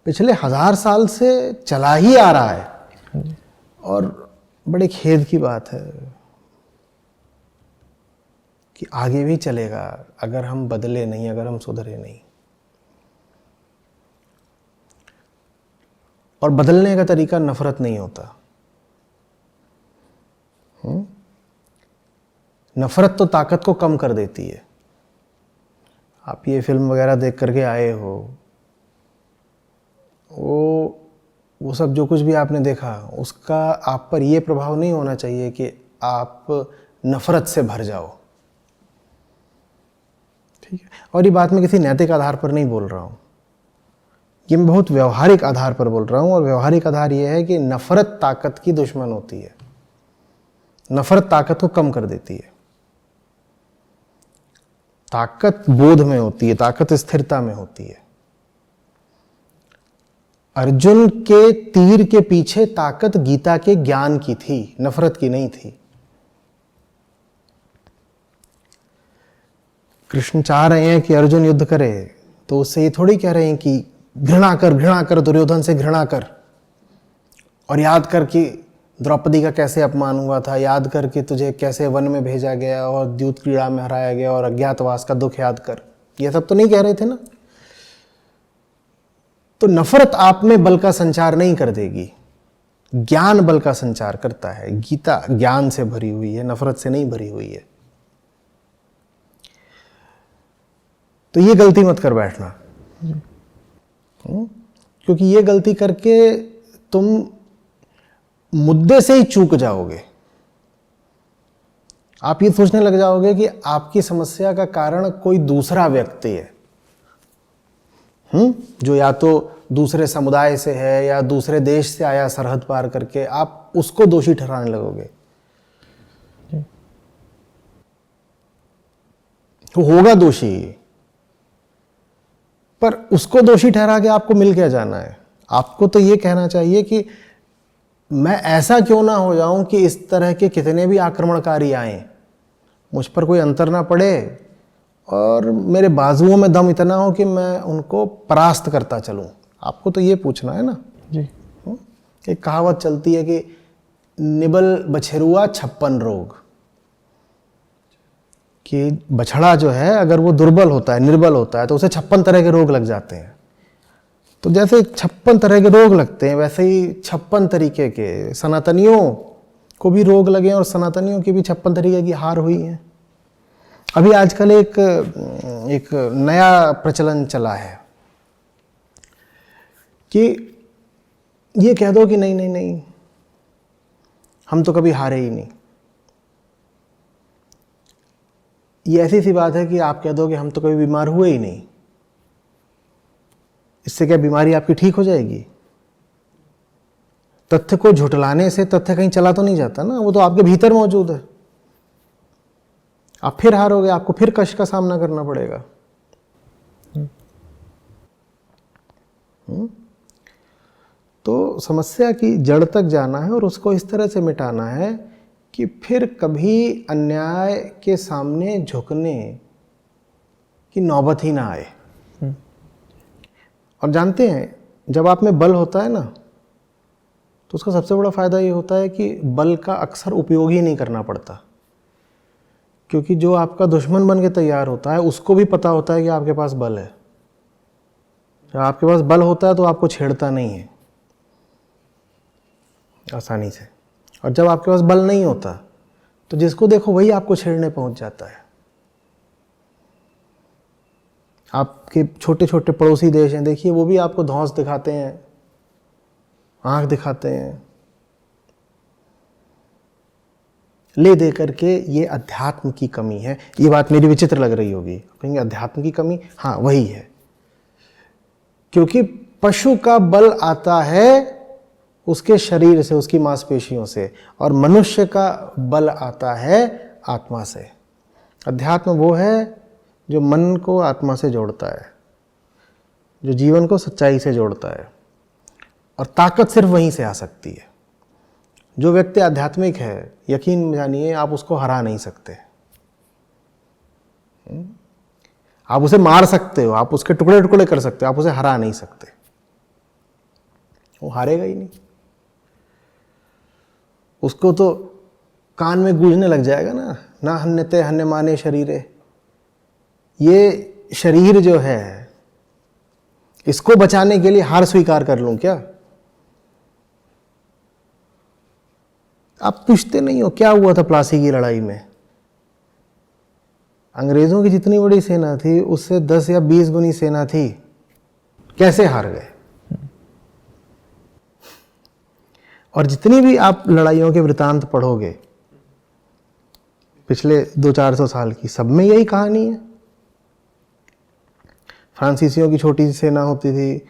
पिछले 1000 साल से चला ही आ रहा है, और बड़े खेद की बात है कि आगे भी चलेगा अगर हम बदले नहीं, अगर हम सुधरे नहीं। और बदलने का तरीका नफरत नहीं होता। नफरत तो ताकत को कम कर देती है। आप ये फिल्म वगैरह देख करके आए हो, वो सब जो कुछ भी आपने देखा, उसका आप पर ये प्रभाव नहीं होना चाहिए कि आप नफरत से भर जाओ। ठीक है? और ये बात मैं किसी नैतिक आधार पर नहीं बोल रहा हूँ, ये मैं बहुत व्यवहारिक आधार पर बोल रहा हूँ। और व्यवहारिक आधार ये है कि नफरत ताकत की दुश्मन होती है। नफरत ताकत को कम कर देती है। ताकत बोध में होती है, ताकत स्थिरता में होती है। अर्जुन के तीर के पीछे ताकत गीता के ज्ञान की थी, नफरत की नहीं थी। कृष्ण चाह रहे हैं कि अर्जुन युद्ध करे, तो उससे ये थोड़ी कह रहे हैं कि घृणा कर दुर्योधन से घृणा कर, और याद कर कि द्रौपदी का कैसे अपमान हुआ था, याद कर कि तुझे कैसे वन में भेजा गया और द्यूत क्रीड़ा में हराया गया और अज्ञातवास का दुख याद कर, ये सब तो नहीं कह रहे थे ना। तो नफरत आप में बल का संचार नहीं कर देगी, ज्ञान बल का संचार करता है। गीता ज्ञान से भरी हुई है, नफरत से नहीं भरी हुई है। तो ये गलती मत कर बैठना, क्योंकि ये गलती करके तुम मुद्दे से ही चूक जाओगे। आप ये सोचने लग जाओगे कि आपकी समस्या का कारण कोई दूसरा व्यक्ति है, जो या तो दूसरे समुदाय से है या दूसरे देश से आया सरहद पार करके, आप उसको दोषी ठहराने लगोगे। तो होगा दोषी, पर उसको दोषी ठहरा के आपको मिल क्या जाना है। आपको तो ये कहना चाहिए कि मैं ऐसा क्यों ना हो जाऊं कि इस तरह के कितने भी आक्रमणकारी आए, मुझ पर कोई अंतर ना पड़े और मेरे बाजुओं में दम इतना हो कि मैं उनको परास्त करता चलूं। आपको तो ये पूछना है ना जी। एक कहावत चलती है कि निबल बछेरुआ 56 रोग, कि बछड़ा जो है अगर वो दुर्बल होता है, निर्बल होता है, तो उसे 56 तरह के रोग लग जाते हैं। तो जैसे 56 तरह के रोग लगते हैं, वैसे ही 56 तरीके के सनातनियों को भी रोग लगे और सनातनियों की भी 56 तरीके की हार हुई है। अभी आजकल एक नया प्रचलन चला है कि ये कह दो कि नहीं नहीं नहीं, हम तो कभी हारे ही नहीं। ये ऐसी सी बात है कि आप कह दो कि हम तो कभी बीमार हुए ही नहीं। इससे क्या बीमारी आपकी ठीक हो जाएगी? तथ्य को झुठलाने से तथ्य कहीं चला तो नहीं जाता ना, वो तो आपके भीतर मौजूद है। आप फिर हारोगे, आपको फिर कष्ट का सामना करना पड़ेगा। तो समस्या की जड़ तक जाना है और उसको इस तरह से मिटाना है कि फिर कभी अन्याय के सामने झुकने की नौबत ही ना आए। और जानते हैं, जब आप में बल होता है ना, तो उसका सबसे बड़ा फायदा ये होता है कि बल का अक्सर उपयोग ही नहीं करना पड़ता, क्योंकि जो आपका दुश्मन बन के तैयार होता है उसको भी पता होता है कि आपके पास बल है। जब आपके पास बल होता है तो आपको छेड़ता नहीं है आसानी से, और जब आपके पास बल नहीं होता तो जिसको देखो वही आपको छेड़ने पहुंच जाता है। आपके छोटे छोटे पड़ोसी देश हैं, देखिए, वो भी आपको धौंस दिखाते हैं, आंख दिखाते हैं, ले दे करके। ये अध्यात्म की कमी है। ये बात मेरी विचित्र लग रही होगी, कहेंगे अध्यात्म की कमी, हाँ वही है। क्योंकि पशु का बल आता है उसके शरीर से, उसकी मांसपेशियों से, और मनुष्य का बल आता है आत्मा से। अध्यात्म वो है जो मन को आत्मा से जोड़ता है, जो जीवन को सच्चाई से जोड़ता है, और ताकत सिर्फ वहीं से आ सकती है। जो व्यक्ति आध्यात्मिक है, यकीन जानिए आप उसको हरा नहीं सकते। आप उसे मार सकते हो, आप उसके टुकड़े टुकड़े कर सकते हो, आप उसे हरा नहीं सकते। वो हारेगा ही नहीं। उसको तो कान में गूंजने लग जाएगा ना हन्यते हन्यमाने शरीरे। ये शरीर जो है, इसको बचाने के लिए हार स्वीकार कर लूं क्या? आप पूछते नहीं हो क्या हुआ था प्लासी की लड़ाई में? अंग्रेजों की जितनी बड़ी सेना थी उससे 10 या 20 गुनी सेना थी, कैसे हार गए? और जितनी भी आप लड़ाइयों के वृतांत पढ़ोगे पिछले 200-400 साल की, सब में यही कहानी है। फ्रांसीसियों की छोटी सी सेना होती थी,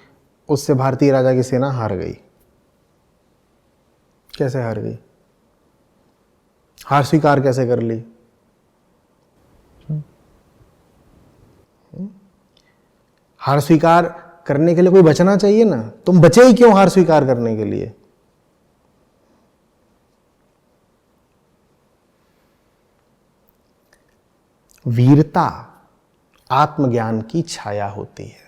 उससे भारतीय राजा की सेना हार गई। कैसे हार गई? हार स्वीकार कैसे कर ली? हार स्वीकार करने के लिए कोई बचना चाहिए ना, तुम बचे ही क्यों हार स्वीकार करने के लिए? वीरता आत्मज्ञान की छाया होती है।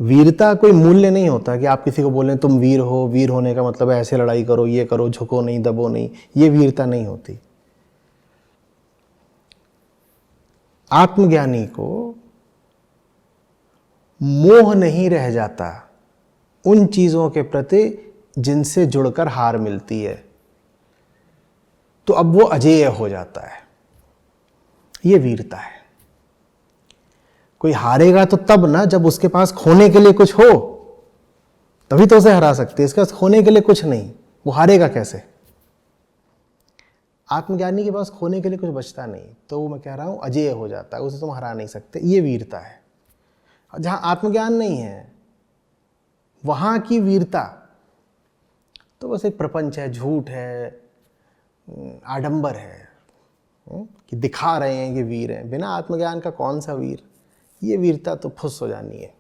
वीरता कोई मूल्य नहीं होता कि आप किसी को बोलें तुम वीर हो, वीर होने का मतलब ऐसे लड़ाई करो, ये करो, झुको नहीं, दबो नहीं, ये वीरता नहीं होती। आत्मज्ञानी को मोह नहीं रह जाता उन चीजों के प्रति जिनसे जुड़कर हार मिलती है, तो अब वो अजेय हो जाता है। ये वीरता है। कोई हारेगा तो तब ना जब उसके पास खोने के लिए कुछ हो, तभी तो उसे हरा सकते। इसके पास खोने के लिए कुछ नहीं, वो हारेगा कैसे? आत्मज्ञानी के पास खोने के लिए कुछ बचता नहीं, तो वो मैं कह रहा हूं अजेय हो जाता है, उसे तुम हरा नहीं सकते। ये वीरता है। जहां आत्मज्ञान नहीं है वहां की वीरता तो बस एक प्रपंच है, झूठ है, आडंबर है कि दिखा रहे हैं कि वीर हैं। बिना आत्मज्ञान का कौन सा वीर? ये वीरता तो फुस हो जानी है।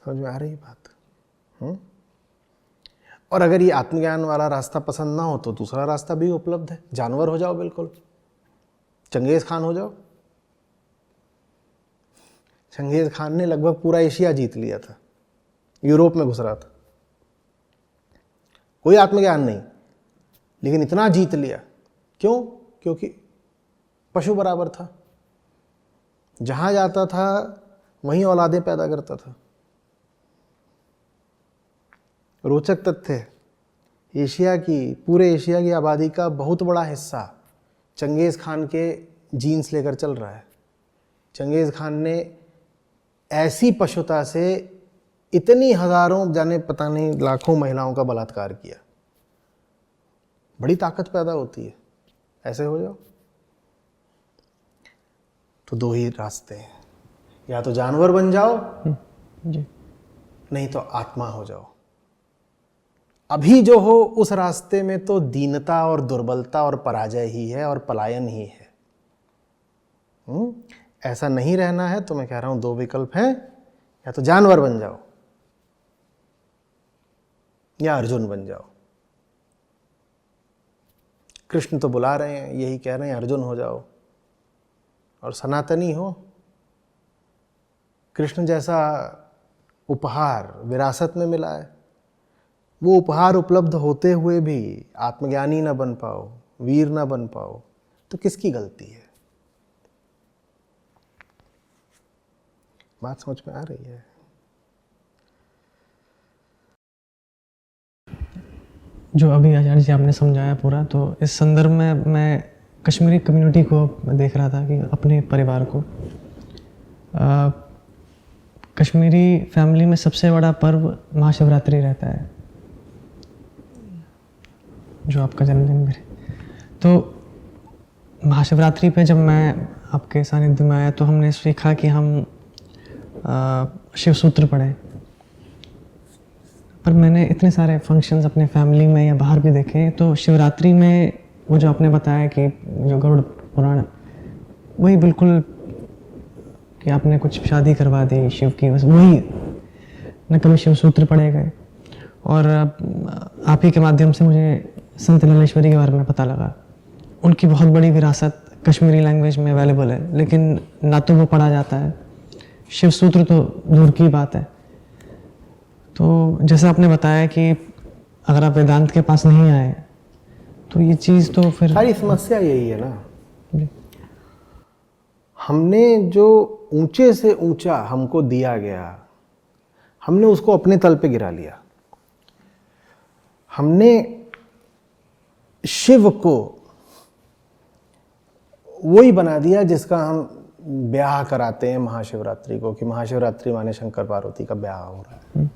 समझ में आ रही बात? और अगर ये आत्मज्ञान वाला रास्ता पसंद ना हो तो दूसरा रास्ता भी उपलब्ध है। जानवर हो जाओ, बिल्कुल चंगेज खान हो जाओ। चंगेज खान ने लगभग पूरा एशिया जीत लिया था, यूरोप में घुस रहा था, कोई आत्मज्ञान नहीं, लेकिन इतना जीत लिया। क्यों? क्योंकि पशु बराबर था, जहां जाता था वहीं औलादें पैदा करता था। रोचक तथ्य, पूरे एशिया की आबादी का बहुत बड़ा हिस्सा चंगेज खान के जीन्स लेकर चल रहा है। चंगेज खान ने ऐसी पशुता से इतनी हजारों, जाने पता नहीं लाखों महिलाओं का बलात्कार किया। बड़ी ताकत पैदा होती है। ऐसे हो जाओ तो दो ही रास्ते हैं, या तो जानवर बन जाओ जी, नहीं तो आत्मा हो जाओ। अभी जो हो उस रास्ते में तो दीनता और दुर्बलता और पराजय ही है और पलायन ही है। ऐसा नहीं रहना है तो मैं कह रहा हूं दो विकल्प हैं, या तो जानवर बन जाओ या अर्जुन बन जाओ। कृष्ण तो बुला रहे हैं, यही कह रहे हैं अर्जुन हो जाओ और सनातनी हो। कृष्ण जैसा उपहार विरासत में मिला है, वो उपहार उपलब्ध होते हुए भी आत्मज्ञानी ना बन पाओ, वीर ना बन पाओ, तो किसकी गलती है? बात समझ में आ रही है? जो अभी आचार्य जी आपने समझाया पूरा, तो इस संदर्भ में मैं कश्मीरी कम्युनिटी को देख रहा था कि अपने परिवार को, कश्मीरी फैमिली में सबसे बड़ा पर्व महाशिवरात्रि रहता है, जो आपका जन्मदिन भी। तो महाशिवरात्रि पे जब मैं आपके सानिध्य में आया तो हमने सीखा कि हम शिव सूत्र पढ़ें। पर मैंने इतने सारे फंक्शंस अपने फैमिली में या बाहर भी देखे, तो शिवरात्रि में वो जो आपने बताया कि जो गरुड़ पुराण, वही बिल्कुल कि आपने कुछ शादी करवा दी शिव की, बस वही, न कभी शिव सूत्र पढ़े गए। और आप ही के माध्यम से मुझे संत ललेश्वरी के बारे में पता लगा। उनकी बहुत बड़ी विरासत कश्मीरी लैंग्वेज में अवेलेबल है, लेकिन ना तो वो पढ़ा जाता है, शिव सूत्र तो दूर की बात है। तो जैसे आपने बताया कि अगर आप वेदांत के पास नहीं आए तो ये चीज़ तो फिर सारी समस्या यही है ना। हमने जो ऊंचे से ऊंचा हमको दिया गया, हमने उसको अपने तल पे गिरा लिया। हमने शिव को वही बना दिया जिसका हम ब्याह कराते हैं महाशिवरात्रि को, कि महाशिवरात्रि माने शंकर पार्वती का ब्याह हो रहा है।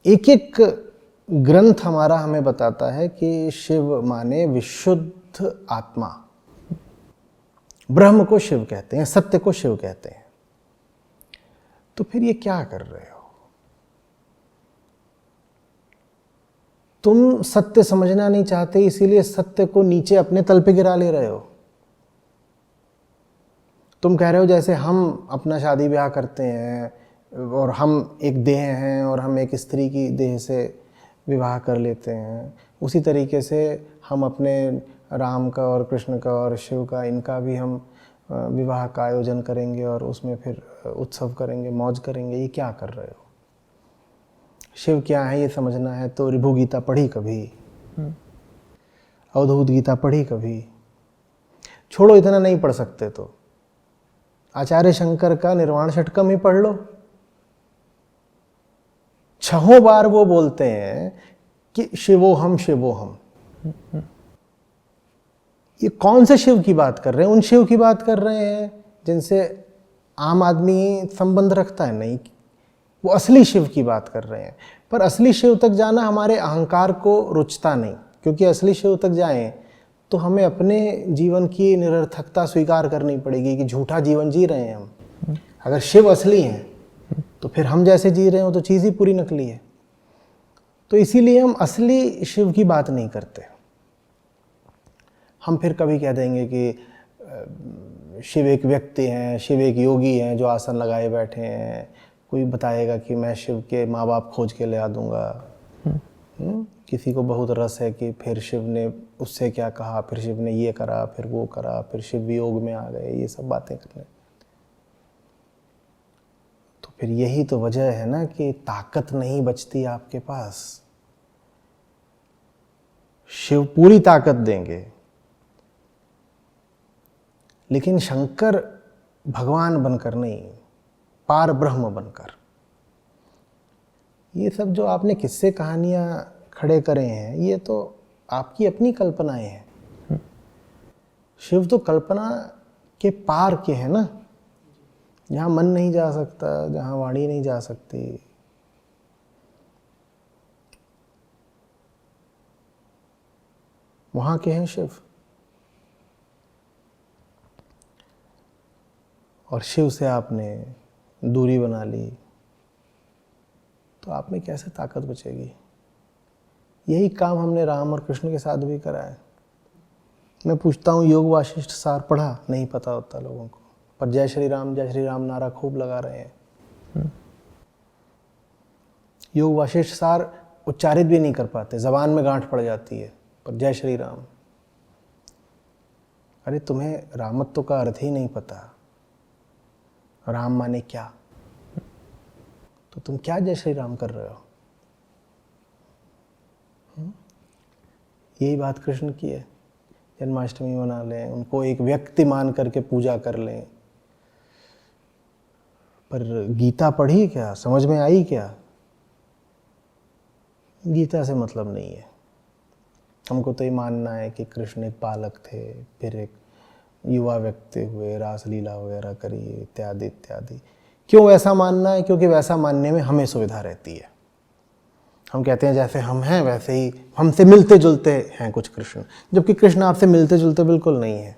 एक एक ग्रंथ हमारा हमें बताता है कि शिव माने विशुद्ध आत्मा। ब्रह्म को शिव कहते हैं, सत्य को शिव कहते हैं। तो फिर ये क्या कर रहे हो? तुम सत्य समझना नहीं चाहते, इसीलिए सत्य को नीचे अपने तल पे गिरा ले रहे हो। तुम कह रहे हो जैसे हम अपना शादी ब्याह करते हैं और हम एक देह हैं और हम एक स्त्री की देह से विवाह कर लेते हैं, उसी तरीके से हम अपने राम का और कृष्ण का और शिव का, इनका भी हम विवाह का आयोजन करेंगे और उसमें फिर उत्सव करेंगे, मौज करेंगे। ये क्या कर रहे हो? शिव क्या है ये समझना है तो ऋभु गीता पढ़ी कभी? अवधूत गीता पढ़ी कभी? छोड़ो, इतना नहीं पढ़ सकते तो आचार्य शंकर का निर्वाण षटकम ही पढ़ लो। 6 बार वो बोलते हैं कि शिवोहम शिवोहम। ये कौन से शिव की बात कर रहे हैं? उन शिव की बात कर रहे हैं जिनसे आम आदमी संबंध रखता है? नहीं, वो असली शिव की बात कर रहे हैं। पर असली शिव तक जाना हमारे अहंकार को रुचता नहीं, क्योंकि असली शिव तक जाएं तो हमें अपने जीवन की निरर्थकता स्वीकार करनी पड़ेगी कि झूठा जीवन जी रहे हैं हम। अगर शिव असली हैं तो फिर हम जैसे जी रहे हो तो चीज़ ही पूरी नकली है। तो इसीलिए हम असली शिव की बात नहीं करते। हम फिर कभी कह देंगे कि शिव एक व्यक्ति हैं, शिव एक योगी हैं जो आसन लगाए बैठे हैं। कोई बताएगा कि मैं शिव के माँ बाप खोज के ले आ दूंगा। किसी को बहुत रस है कि फिर शिव ने उससे क्या कहा, फिर शिव ने ये करा, फिर वो करा, फिर शिव योग में आ गए, ये सब बातें करने। तो फिर यही तो वजह है ना कि ताकत नहीं बचती आपके पास। शिव पूरी ताकत देंगे, लेकिन शंकर भगवान बनकर नहीं, पार ब्रह्म बनकर। ये सब जो आपने किस्से कहानियां खड़े करे हैं, ये तो आपकी अपनी कल्पनाएं हैं। शिव तो कल्पना के पार के हैं ना, जहां मन नहीं जा सकता, जहां वाणी नहीं जा सकती। वहां के हैं शिव। और शिव से आपने दूरी बना ली तो आप में कैसे ताकत बचेगी? यही काम हमने राम और कृष्ण के साथ भी करा है। मैं पूछता हूँ, योग वाशिष्ठ सार पढ़ा? नहीं पता होता लोगों को, पर जय श्री राम नारा खूब लगा रहे हैं। योग वाशिष्ठ सार उच्चारित भी नहीं कर पाते, जबान में गांठ पड़ जाती है, पर जय श्री राम। अरे तुम्हें रामत्व का अर्थ ही नहीं पता, राम माने क्या, तो तुम क्या जय श्री राम कर रहे हो? यही बात कृष्ण की है। जन्माष्टमी मना लें, उनको एक व्यक्ति मान करके पूजा कर लें, पर गीता पढ़ी क्या? समझ में आई क्या? गीता से मतलब नहीं है। हमको तो ये मानना है कि कृष्ण एक बालक थे, फिर एक युवा व्यक्ति हुए, रासलीला वगैरह करी, इत्यादि इत्यादि। क्यों वैसा मानना है? क्योंकि वैसा मानने में हमें सुविधा रहती है। हम कहते हैं जैसे हम हैं वैसे ही हमसे मिलते जुलते हैं कुछ कृष्ण, जबकि कृष्ण आपसे मिलते जुलते बिल्कुल नहीं है,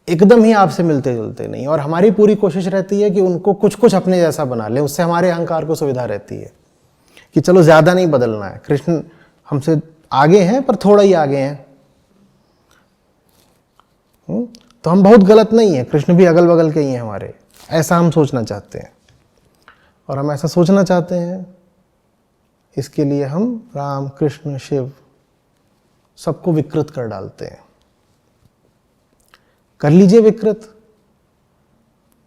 एकदम ही आपसे मिलते जुलते नहीं। और हमारी पूरी कोशिश रहती है कि उनको कुछ कुछ अपने जैसा बना लें, उससे हमारे अहंकार को सुविधा रहती है कि चलो ज़्यादा नहीं बदलना है, कृष्ण हमसे आगे हैं पर थोड़ा ही आगे हैं, तो हम बहुत गलत नहीं है, कृष्ण भी अगल बगल के ही हैं हमारे, ऐसा हम सोचना चाहते हैं। और हम ऐसा सोचना चाहते हैं, इसके लिए हम राम कृष्ण शिव सबको विकृत कर डालते हैं। कर लीजिए विकृत,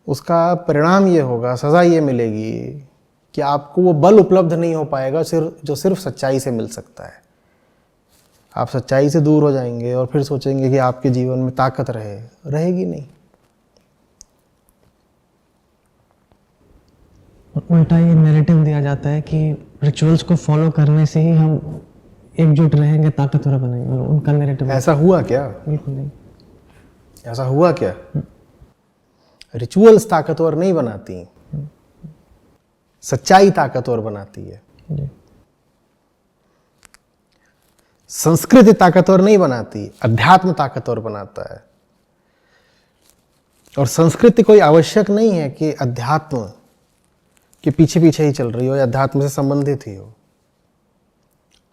उसका परिणाम ये होगा, सजा ये मिलेगी कि आपको वो बल उपलब्ध नहीं हो पाएगा जो सिर्फ सच्चाई से मिल सकता है। आप सच्चाई से दूर हो जाएंगे और फिर सोचेंगे कि आपके जीवन में ताकत रहेगी नहीं। उल्टा ये नैरेटिव दिया जाता है कि रिचुअल्स को फॉलो करने से ही हम एकजुट रहेंगे, ताकतवर बनेंगे। उनका नैरेटिव ऐसा हुआ क्या? बिल्कुल नहीं। ऐसा हुआ क्या? रिचुअल्स ताकतवर नहीं बनाती, सच्चाई ताकतवर बनाती है। जी। संस्कृति ताकतवर नहीं बनाती, अध्यात्म ताकतवर बनाता है। और संस्कृति कोई आवश्यक नहीं है कि अध्यात्म के पीछे पीछे ही चल रही हो या अध्यात्म से संबंधित ही हो।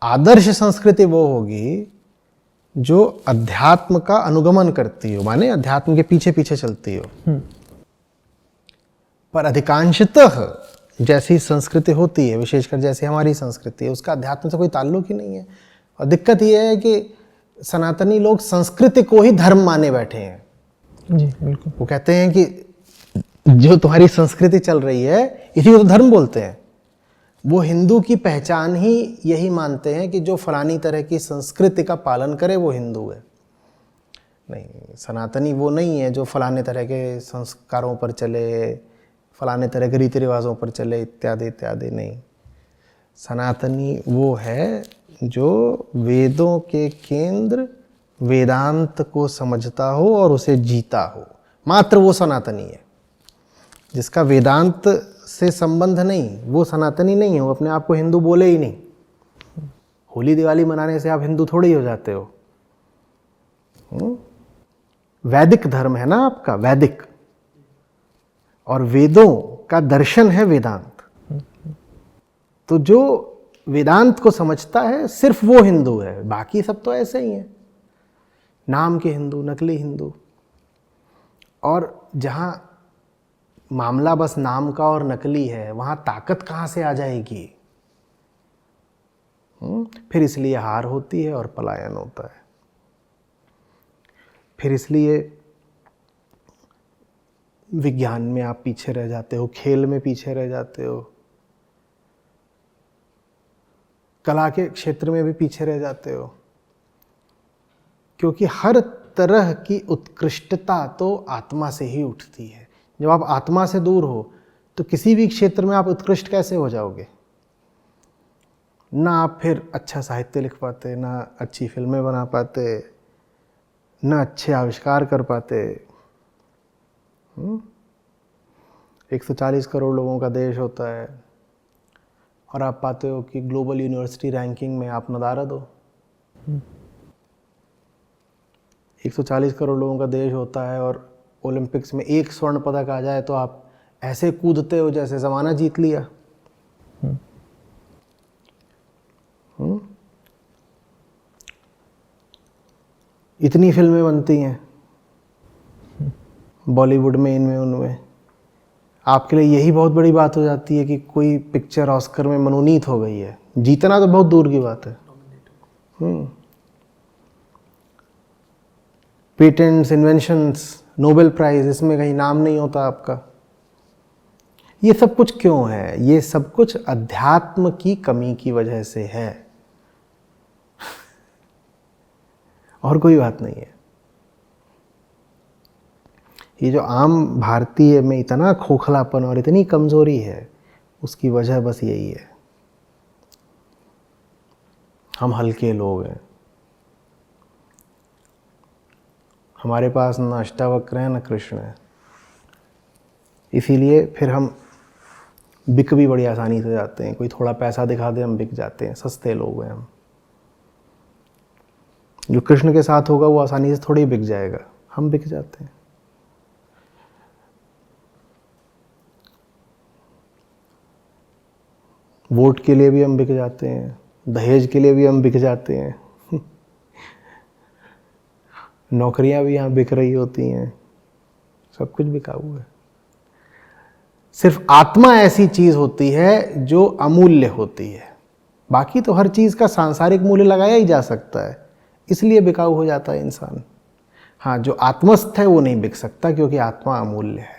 आदर्श संस्कृति वो होगी जो अध्यात्म का अनुगमन करती हो, माने अध्यात्म के पीछे पीछे चलती हो। पर अधिकांशतः जैसी संस्कृति होती है, विशेषकर जैसे हमारी संस्कृति है, उसका अध्यात्म से कोई ताल्लुक ही नहीं है। और दिक्कत यह है कि सनातनी लोग संस्कृति को ही धर्म माने बैठे हैं। जी बिल्कुल। वो कहते हैं कि जो तुम्हारी संस्कृति चल रही है इसी को तो धर्म बोलते हैं। वो हिंदू की पहचान ही यही मानते हैं कि जो फलानी तरह की संस्कृति का पालन करे वो हिंदू है। नहीं, सनातनी वो नहीं है जो फलाने तरह के संस्कारों पर चले, फलाने तरह के रीति रिवाजों पर चले, इत्यादि इत्यादि। नहीं, सनातनी वो है जो वेदों के केंद्र वेदांत को समझता हो और उसे जीता हो, मात्र वो सनातनी है। जिसका वेदांत से संबंध नहीं, वो सनातनी नहीं है, वो अपने आप को हिंदू बोले ही नहीं। होली दिवाली मनाने से आप हिंदू थोड़े ही हो जाते हो। वैदिक धर्म है ना आपका, वैदिक, और वेदों का दर्शन है वेदांत। तो जो वेदांत को समझता है सिर्फ वो हिंदू है, बाकी सब तो ऐसे ही हैं, नाम के हिंदू, नकली हिंदू। और जहां मामला बस नाम का और नकली है, वहां ताकत कहां से आ जाएगी? फिर इसलिए हार होती है और पलायन होता है। फिर इसलिए विज्ञान में आप पीछे रह जाते हो, खेल में पीछे रह जाते हो, कला के क्षेत्र में भी पीछे रह जाते हो, क्योंकि हर तरह की उत्कृष्टता तो आत्मा से ही उठती है। जब आप आत्मा से दूर हो तो किसी भी क्षेत्र में आप उत्कृष्ट कैसे हो जाओगे? ना आप फिर अच्छा साहित्य लिख पाते, ना अच्छी फिल्में बना पाते, ना अच्छे आविष्कार कर पाते। 140 करोड़ लोगों का देश होता है और आप पाते हो कि ग्लोबल यूनिवर्सिटी रैंकिंग में आप नदारद हो। 140 करोड़ लोगों का देश होता है और ओलंपिक्स में 1 स्वर्ण पदक आ जाए तो आप ऐसे कूदते हो जैसे ज़माना जीत लिया। इतनी फिल्में बनती हैं बॉलीवुड में, इनमें उनमें, आपके लिए यही बहुत बड़ी बात हो जाती है कि कोई पिक्चर ऑस्कर में मनोनीत हो गई है। जीतना तो बहुत दूर की बात है। पेटेंट्स, इन्वेंशंस, नोबेल प्राइज, इसमें कहीं नाम नहीं होता आपका। ये सब कुछ क्यों है? ये सब कुछ अध्यात्म की कमी की वजह से है, और कोई बात नहीं है। ये जो आम भारतीय में इतना खोखलापन और इतनी कमजोरी है, उसकी वजह बस यही है, हम हल्के लोग हैं। हमारे पास न अष्टावक्र है न कृष्ण है, इसीलिए फिर हम बिक भी बड़ी आसानी से जाते हैं। कोई थोड़ा पैसा दिखा दे हम बिक जाते हैं, सस्ते लोग हैं हम। जो कृष्ण के साथ होगा वो आसानी से थोड़ी बिक जाएगा, हम बिक जाते हैं। वोट के लिए भी हम बिक जाते हैं, दहेज के लिए भी हम बिक जाते हैं, नौकरियां भी यहाँ बिक रही होती हैं, सब कुछ बिका हुआ है। सिर्फ आत्मा ऐसी चीज होती है जो अमूल्य होती है, बाकी तो हर चीज का सांसारिक मूल्य लगाया ही जा सकता है, इसलिए बिकाऊ हो जाता है इंसान। हाँ, जो आत्मस्थ है वो नहीं बिक सकता क्योंकि आत्मा अमूल्य है।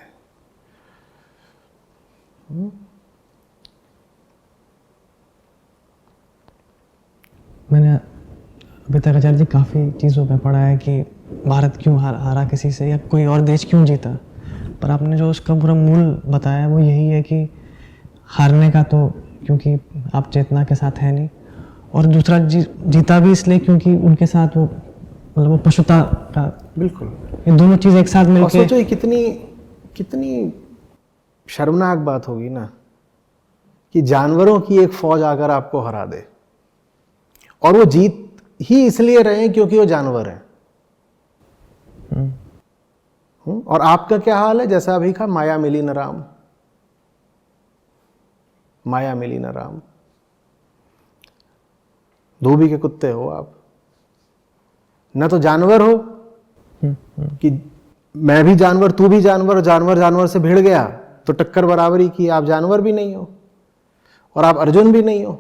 मैंने अभी तक आचार्य जी काफ़ी चीज़ों पे पढ़ा है कि भारत क्यों हारा किसी से, या कोई और देश क्यों जीता, पर आपने जो उसका पूरा मूल बताया वो यही है कि हारने का तो क्योंकि आप चेतना के साथ है नहीं, और दूसरा जीता भी इसलिए क्योंकि उनके साथ वो मतलब वो पशुता का, बिल्कुल, ये दोनों चीज़ एक साथ मिलकर। सोचो ये कितनी शर्मनाक बात होगी ना कि जानवरों की एक फौज आकर आपको हरा दे, और वो जीत ही इसलिए रहे क्योंकि वो जानवर हैं। और आपका क्या हाल है? जैसा अभी कहा, माया मिली न राम, माया मिली न राम। धोबी के कुत्ते हो आप, न तो जानवर हो कि मैं भी जानवर तू भी जानवर, जानवर जानवर से भिड़ गया तो टक्कर बराबरी की। आप जानवर भी नहीं हो और आप अर्जुन भी नहीं हो,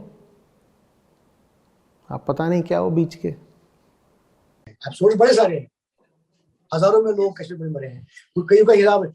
आप पता नहीं क्या हो बीच के। एपिसोड बड़े सारे हैं, हजारों में लोग कश्मीर में मरे हैं। कईयों का हिसाब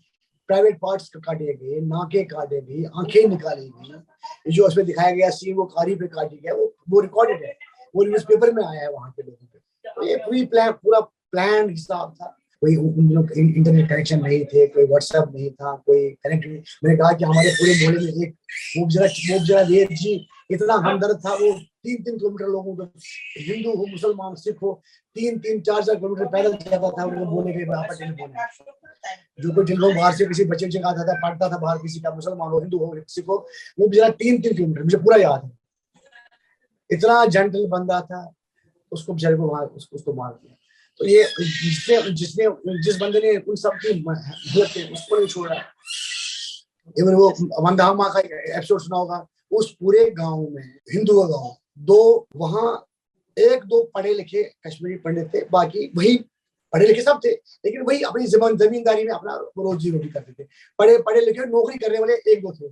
प्राइवेट पार्ट्स काटे गए, नाकें काटे गई, आंखें निकाली गई, जो उसमें दिखाया गया सीन वो कारी पे काटी गया, वो रिकॉर्डेड है, वो न्यूज़पेपर में आया है वहां पे लोगों पे। तो ये पूरा प्लान हिसाब था। कोई उन लोग इंटरनेट कनेक्शन नहीं थे, कोई व्हाट्सएप नहीं था, कोई कनेक्ट नहीं। मैंने कहा कि हमारे पूरे मोहल्ले में एक मुबजरा वेद जी इतना हमदर्द था, वो 3-3 किलोमीटर लोगों को, हिंदू हो मुसलमान सिख हो, 3-4 किलोमीटर पैदल जाता था उनको बोलने के लिए आपस में बोलना। जो कोई जिनको बाहर से किसी बच्चे का आता था, पढ़ता था बाहर किसी का, मुसलमान हो हिंदू हो सिख हो, वो बेचारा 3-3 किलोमीटर, मुझे पूरा याद है। इतना जेंटल बंदा था, उसको बेचारे को वहां उसको मार दिया। तो ये जिस बंदे ने उन सब की हेल्प की उसको नहीं छोड़ा। इवन वो वंदामा का एपिसोड सुना होगा, उस पूरे गांव में, हिंदू का गांव, 2 वहां 1-2 पढ़े लिखे कश्मीरी पंडित थे, बाकी वही पढ़े लिखे सब थे, लेकिन वही अपनी जमींदारी में अपना रोजी रोटी करते थे। पढ़े लिखे नौकरी करने वाले 1-2 थे।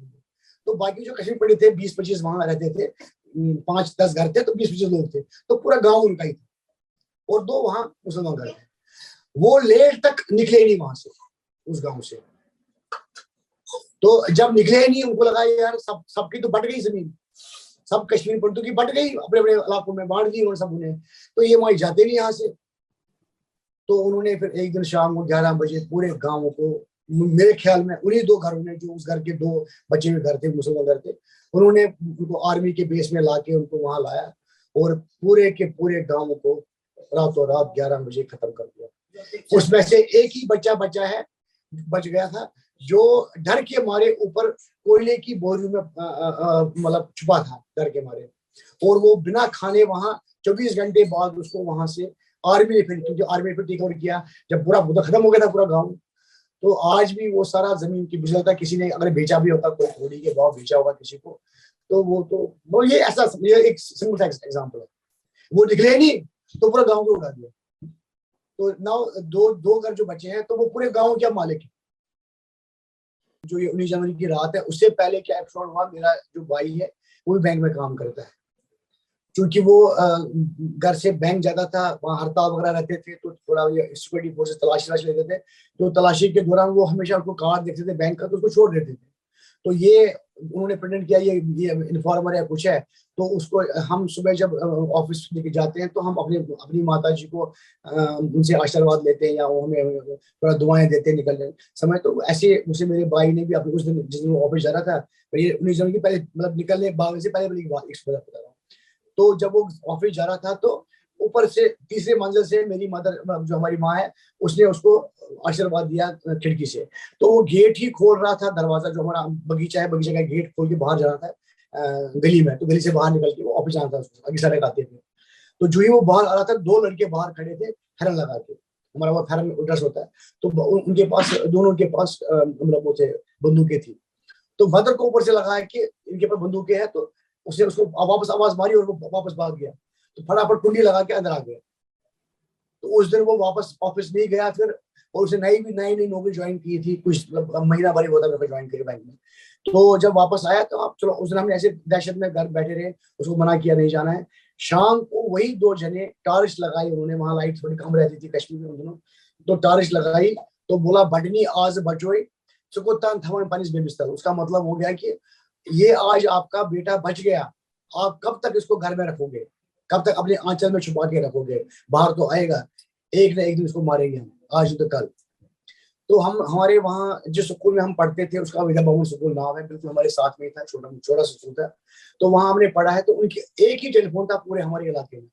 तो बाकी जो कश्मीरी पंडित थे 20-25 वहां रहते थे, 5-10 घर थे, तो 20-25 लोग थे, तो पूरा गाँव उनका ही था। और 2 वहां मुसलमान घर थे। वो लेट तक निकले नहीं वहां से, उस गांव से। तो जब निकले नहीं, उनको लगा यार सबकी तो बट गई जमीन, सब कश्मीर पंडितों की बट गई, अपने अपने इलाकों में बांट दी उन्होंने सब उन्हें, तो ये वहां जाते नहीं यहाँ से। तो उन्होंने फिर एक दिन शाम को 11 बजे पूरे गांव को, मेरे ख्याल में उन्हीं 2 घरों में, जो उस घर के 2 बचे हुए घर थे, मुसलमान घर थे, उन्होंने उनको आर्मी के बेस में लाके उनको वहां लाया और पूरे के पूरे गांव को रातों रात 11 बजे खत्म कर दिया। उसमें से एक ही बच्चा बच गया था, जो डर के मारे ऊपर कोयले की बोरियों में मतलब छुपा था डर के मारे, और वो बिना खाने वहां 24 घंटे बाद उसको वहां से आर्मी ने फिर, क्योंकि आर्मी ने फिर टेक ओवर किया जब पूरा मुद्दा खत्म हो गया था पूरा गांव। तो आज भी वो सारा जमीन की बिजलता, किसी ने अगर बेचा भी होगा, कोई थोड़ी के भाव बेचा होगा किसी को, तो वो ये ऐसा, ये एक सिंपल सा एग्जाम्पल है। वो निकले नहीं तो पूरा गाँव को उड़ा दिया। तो नाउ 2 घर जो बचे हैं, तो वो पूरे गाँव के मालिक है। जो ये 19 जनवरी की रात है, उससे पहले क्या एपिसोड हुआ, मेरा जो भाई है वो भी बैंक में काम करता है, क्योंकि वो घर से बैंक जाता था, वहाँ हड़ताल वगैरह रहते थे, तो थोड़ा सिक्योरिटी फोर्सेस तलाशी लेते थे। तो तलाशी के दौरान वो हमेशा उसको कार्ड देखते थे बैंक का, तो उसको छोड़ देते थे। तो ये उन्होंने प्रेजेंट किया, ये इन्फॉर्मर या कुछ है, तो उसको हम सुबह जब ऑफिस लेके जाते हैं, तो हम अपनी माता जी को उनसे आशीर्वाद लेते हैं, या वो हमें थोड़ा दुआएं देते हैं निकलने समय। तो ऐसे मुझे मेरे भाई ने भी अपने उस दिन, जिस दिन वो ऑफिस जा रहा था, ये 19 जनवरी की पहले, मतलब निकलने भागने से पहले की बात बता रहा हूँ। तो जब वो ऑफिस जा रहा था, तो ऊपर से 3रे मंजिल से मेरी मदर, जो हमारी माँ है, उसने उसको आशीर्वाद दिया खिड़की से। तो वो गेट ही खोल रहा था, दरवाजा जो हमारा बगीचा है, बगीचे का गेट खोल के बाहर जा रहा था गली में। तो गली से बाहर निकल के वो ऑफिस जाना था, उसको आगे सड़क आते थे। तो जो ही वो बाहर आ रहा था, 2 लड़के बाहर खड़े थे फैरन लगा के, हमारा वो फैरन ड्रेस होता है, तो उनके पास, दोनों के पास मतलब वो थे, बंदूकें थी। तो मदर को ऊपर से लगा है कि इनके पास बंदूकें हैं, तो उसने उसको वापस आवाज मारी और वो वापस भाग गया। तो फटाफट कुंडी लगा के अंदर आ गया। तो उस दिन वो वापस ऑफिस नहीं गया फिर, और उसने नई नौकरी ज्वाइन की थी, कुछ महीना भर होता है ज्वाइन करी बैंक में। तो जब वापस आया, तो आप चलो, उस दिन हमने ऐसे दहशत में घर बैठे रहे, उसको मना किया नहीं जाना है। शाम को वही 2 जने टारिश लगाई उन्होंने, वहां लाइट थोड़ी कम रहती थी कश्मीर में उन दिनों, तो टारिश लगाई, तो बोला बटनी आज बचोई चुकुत्तान थमन पनिस बेबिस्तर। उसका मतलब हो गया कि ये आज आपका बेटा बच गया, आप कब तक इसको घर में रखोगे, कब तक अपने आंचल में छुपा के रखोगे, बाहर तो आएगा, एक ना एक दिन इसको मारेंगे हम, आज तो कल। तो हम, हमारे वहाँ जिस स्कूल में हम पढ़ते थे, उसका विद्या भवन स्कूल नाम है, बिल्कुल हमारे साथ में था, छोटा सा स्कूल था। तो वहां हमने पढ़ा है। तो उनकी एक ही टेलीफोन था पूरे हमारे इलाके में,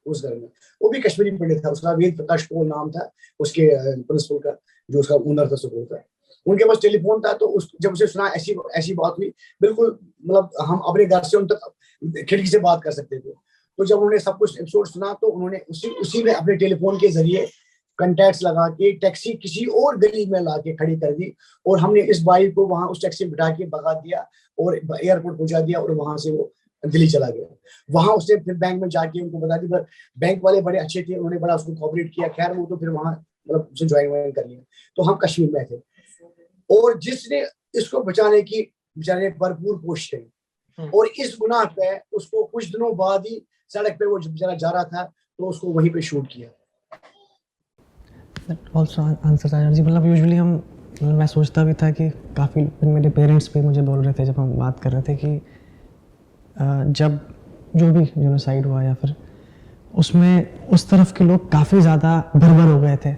उस घर में। वो भी कश्मीरी पंडित था, उसका वेद प्रकाश कोल नाम था उसके प्रिंसिपल का, जो उसका ओनर था स्कूल का। उनके पास टेलीफोन था। तो जब उसे सुना ऐसी बात हुई, बिल्कुल मतलब हम अपने घर से उन तक खिड़की से बात कर सकते थे। तो जब उन्होंने सब कुछ एपिसोड सुना, तो उन्होंने उसी में अपने टेलीफोन के जरिए कॉन्टैक्ट्स लगा के टैक्सी किसी और गली में ला के खड़ी कर दी, और हमने इस भाई को वहां उस टैक्सी में बिठा के भगा दिया और एयरपोर्ट पहुंचा दिया, और वहां से वो दिल्ली चला गया। वहां उसने फिर बैंक में जाके उनको बता दी, बैंक वाले बड़े अच्छे थे, उन्होंने बड़ा उसको कोऑपरेट किया। खैर वो तो फिर वहां मतलब उसे ज्वाइन कर लिया। तो हम कश्मीर में थे, और जिसने इसको बचाने की बेचारे भरपूर कोशिश की, और इस गुनाह पे उसको कुछ दिनों बाद ही सड़क पे वो बेचारा जा रहा था तो उसको वहीं पे शूट किया। ऑल्सो आंसर आचार्य जी, मतलब यूजुअली मैं सोचता भी था कि काफ़ी मेरे पेरेंट्स भी मुझे बोल रहे थे जब हम बात कर रहे थे कि जब जो भी जेनोसाइड हुआ या फिर उसमें उस तरफ के लोग काफ़ी ज़्यादा बर्बर हो गए थे,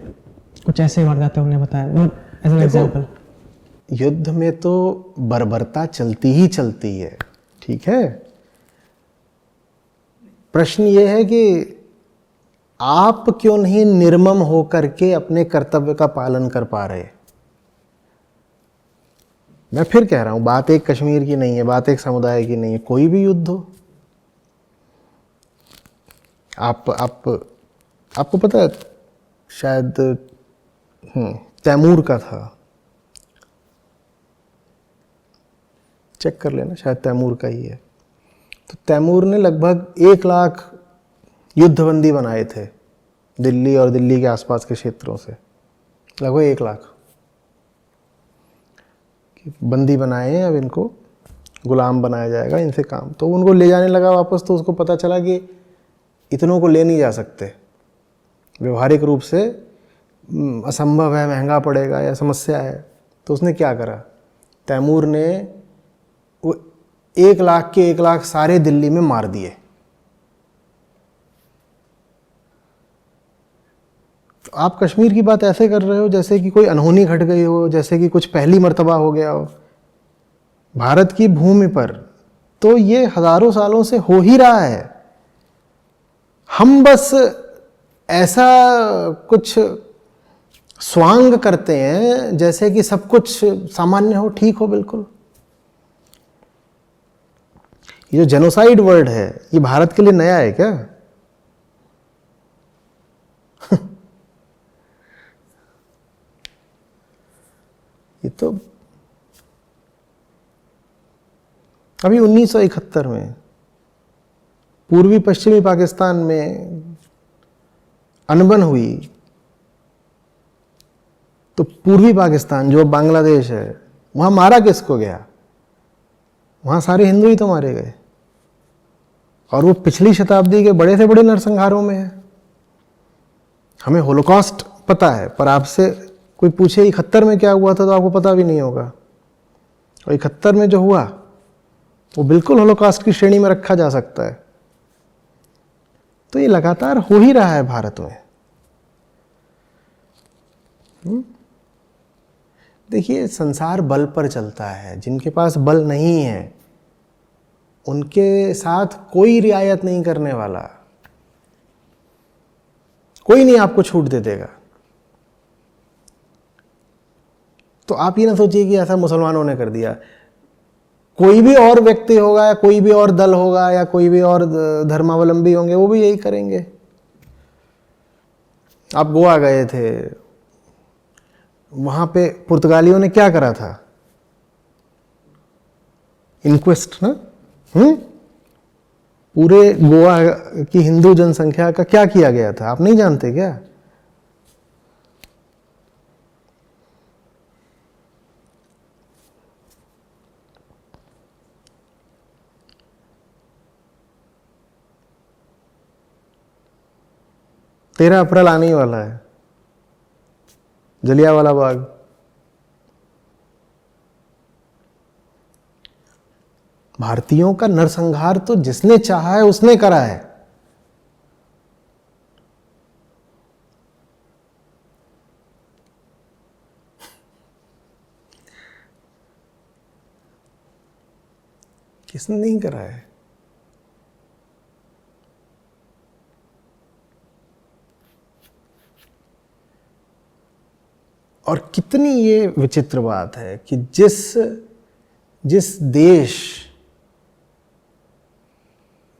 कुछ ऐसे वारदातें उन्होंने बताया। एज एन एग्जाम्पल, युद्ध में तो बर्बरता चलती ही चलती है, ठीक है। प्रश्न ये है कि आप क्यों नहीं निर्मम होकर के अपने कर्तव्य का पालन कर पा रहे। मैं फिर कह रहा हूं, बात एक कश्मीर की नहीं है, बात एक समुदाय की नहीं है, कोई भी युद्ध हो। आपको पता है, शायद तैमूर का था, चेक कर लेना, शायद तैमूर का ही है। तो तैमूर ने लगभग 1 लाख युद्धबंदी बनाए थे दिल्ली और दिल्ली के आसपास के क्षेत्रों से, लगभग 1 लाख बंदी बनाए हैं। अब इनको गुलाम बनाया जाएगा, इनसे काम। तो उनको ले जाने लगा वापस, तो उसको पता चला कि इतनों को ले नहीं जा सकते, व्यवहारिक रूप से असंभव है, महंगा पड़ेगा या समस्या है। तो उसने क्या करा, तैमूर ने वो 1 लाख के 1 लाख सारे दिल्ली में मार दिए। तो आप कश्मीर की बात ऐसे कर रहे हो जैसे कि कोई अनहोनी घट गई हो, जैसे कि कुछ पहली मर्तबा हो गया हो। भारत की भूमि पर तो ये हजारों सालों से हो ही रहा है। हम बस ऐसा कुछ स्वांग करते हैं जैसे कि सब कुछ सामान्य हो, ठीक हो, बिल्कुल। ये जो जेनोसाइड वर्ड है, ये भारत के लिए नया है क्या? ये तो अभी 1971 में पूर्वी पश्चिमी पाकिस्तान में अनबन हुई, तो पूर्वी पाकिस्तान जो बांग्लादेश है, वहां मारा किसको गया? वहां सारे हिंदू ही तो मारे गए, और वो पिछली शताब्दी के बड़े से बड़े नरसंहारों में है। हमें होलोकॉस्ट पता है, पर आपसे कोई पूछे 71 में क्या हुआ था तो आपको पता भी नहीं होगा। और 71 में जो हुआ वो बिल्कुल होलोकॉस्ट की श्रेणी में रखा जा सकता है। तो ये लगातार हो ही रहा है भारत में। देखिए, संसार बल पर चलता है। जिनके पास बल नहीं है उनके साथ कोई रियायत नहीं करने वाला, कोई नहीं आपको छूट दे देगा। तो आप ये ना सोचिए कि ऐसा मुसलमानों ने कर दिया। कोई भी और व्यक्ति होगा या कोई भी और दल होगा या कोई भी और धर्मावलंबी होंगे, वो भी यही करेंगे। आप गोवा गए थे, वहां पे पुर्तगालियों ने क्या करा था? इंक्वेस्ट ना, पूरे गोवा की हिंदू जनसंख्या का क्या किया गया था, आप नहीं जानते क्या? तेरह अप्रैल आने ही वाला है, जलियांवाला बाग। भारतीयों का नरसंहार तो जिसने चाहा है उसने करा है। किसने नहीं करा है? और कितनी ये विचित्र बात है कि जिस देश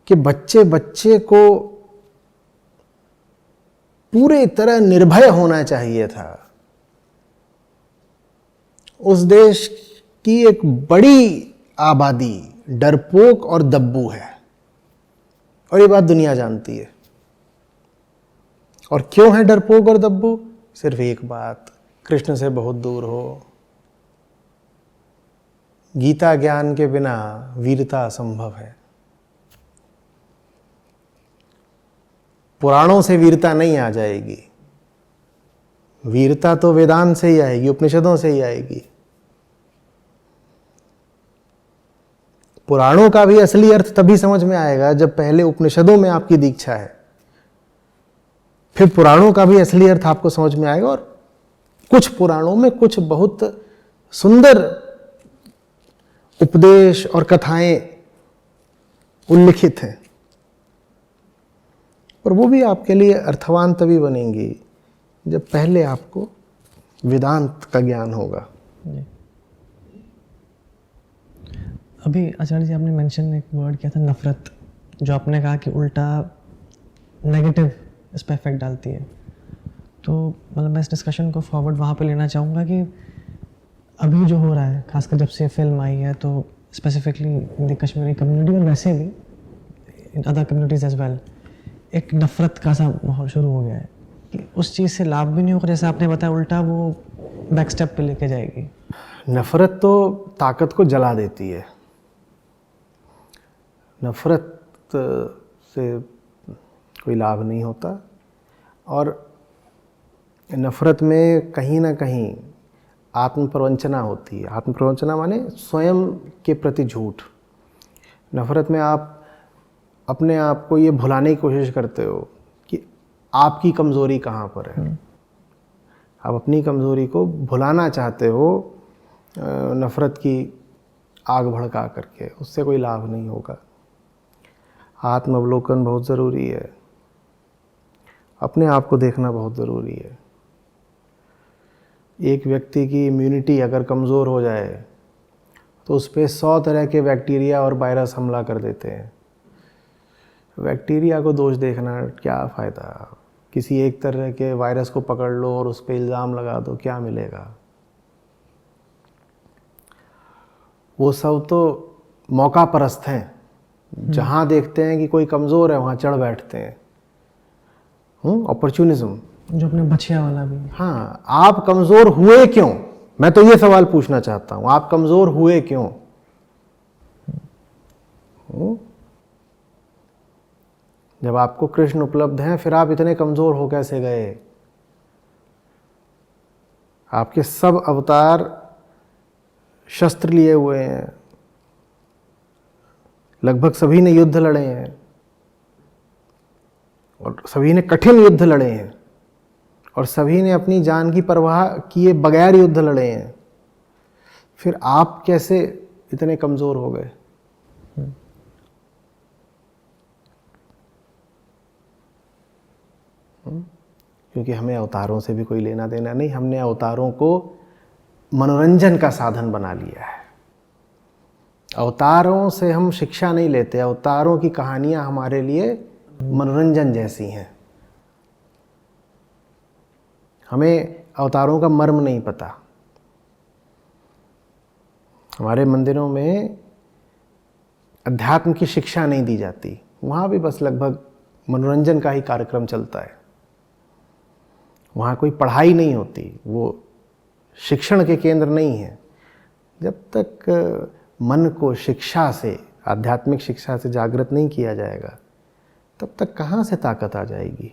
के बच्चे बच्चे को पूरे तरह निर्भय होना चाहिए था, उस देश की एक बड़ी आबादी डरपोक और दब्बू है। और ये बात दुनिया जानती है। और क्यों है डरपोक और दब्बू? सिर्फ एक बात, कृष्ण से बहुत दूर हो। गीता ज्ञान के बिना वीरता असंभव है। पुराणों से वीरता नहीं आ जाएगी, वीरता तो वेदांत से ही आएगी, उपनिषदों से ही आएगी। पुराणों का भी असली अर्थ तभी समझ में आएगा जब पहले उपनिषदों में आपकी दीक्षा है, फिर पुराणों का भी असली अर्थ आपको समझ में आएगा। और कुछ पुराणों में कुछ बहुत सुंदर उपदेश और कथाएं उल्लिखित हैं, और वो भी आपके लिए अर्थवान तभी बनेंगी जब पहले आपको वेदांत का ज्ञान होगा। जी। अभी आचार्य जी आपने मेंशन एक वर्ड किया था नफरत, जो आपने कहा कि उल्टा नेगेटिव इस पर इफेक्ट डालती है। तो मतलब मैं इस डिस्कशन को फॉरवर्ड वहाँ पे लेना चाहूँगा कि अभी जो हो रहा है, खासकर जब से फिल्म आई है, तो specifically in the Kashmiri community और वैसे भी in other communities as well, एक नफ़रत का सा माहौल शुरू हो गया है कि उस चीज़ से लाभ भी नहीं होगा, जैसे आपने बताया, उल्टा वो बैक स्टेप पे लेके जाएगी। नफ़रत तो ताकत को जला देती है। नफ़रत से कोई लाभ नहीं होता, और नफ़रत में कहीं ना कहीं आत्म प्रवंचना होती है। आत्म प्रवंचना माने स्वयं के प्रति झूठ। नफ़रत में आप अपने आप को ये भुलाने की कोशिश करते हो कि आपकी कमज़ोरी कहाँ पर है। आप अपनी कमज़ोरी को भुलाना चाहते हो नफ़रत की आग भड़का करके, उससे कोई लाभ नहीं होगा। आत्म अवलोकन बहुत ज़रूरी है, अपने आप को देखना बहुत ज़रूरी है। एक व्यक्ति की इम्यूनिटी अगर कमज़ोर हो जाए तो उस पर 100 तरह के बैक्टीरिया और वायरस हमला कर देते हैं। बैक्टीरिया को दोष देखना क्या फ़ायदा? किसी एक तरह के वायरस को पकड़ लो और उस पर इल्ज़ाम लगा दो, क्या मिलेगा? वो सब तो मौका परस्त हैं, जहाँ देखते हैं कि कोई कमज़ोर है वहाँ चढ़ बैठते हैं। अपॉर्चुनिज्म, जो अपने बछिया वाला भी। हाँ, आप कमज़ोर हुए क्यों? मैं तो ये सवाल पूछना चाहता हूँ, आप कमज़ोर हुए क्यों? जब आपको कृष्ण उपलब्ध हैं, फिर आप इतने कमज़ोर हो कैसे गए? आपके सब अवतार शस्त्र लिए हुए हैं, लगभग सभी ने युद्ध लड़े हैं, और सभी ने कठिन युद्ध लड़े हैं, और सभी ने अपनी जान की परवाह किए बगैर युद्ध लड़े हैं। फिर आप कैसे इतने कमज़ोर हो गए? क्योंकि हमें अवतारों से भी कोई लेना देना नहीं। हमने अवतारों को मनोरंजन का साधन बना लिया है। अवतारों से हम शिक्षा नहीं लेते। अवतारों की कहानियां हमारे लिए मनोरंजन जैसी हैं। हमें अवतारों का मर्म नहीं पता। हमारे मंदिरों में अध्यात्म की शिक्षा नहीं दी जाती, वहाँ भी बस लगभग मनोरंजन का ही कार्यक्रम चलता है। वहाँ कोई पढ़ाई नहीं होती, वो शिक्षण के केंद्र नहीं है। जब तक मन को शिक्षा से, आध्यात्मिक शिक्षा से जागृत नहीं किया जाएगा, तब तक कहाँ से ताकत आ जाएगी?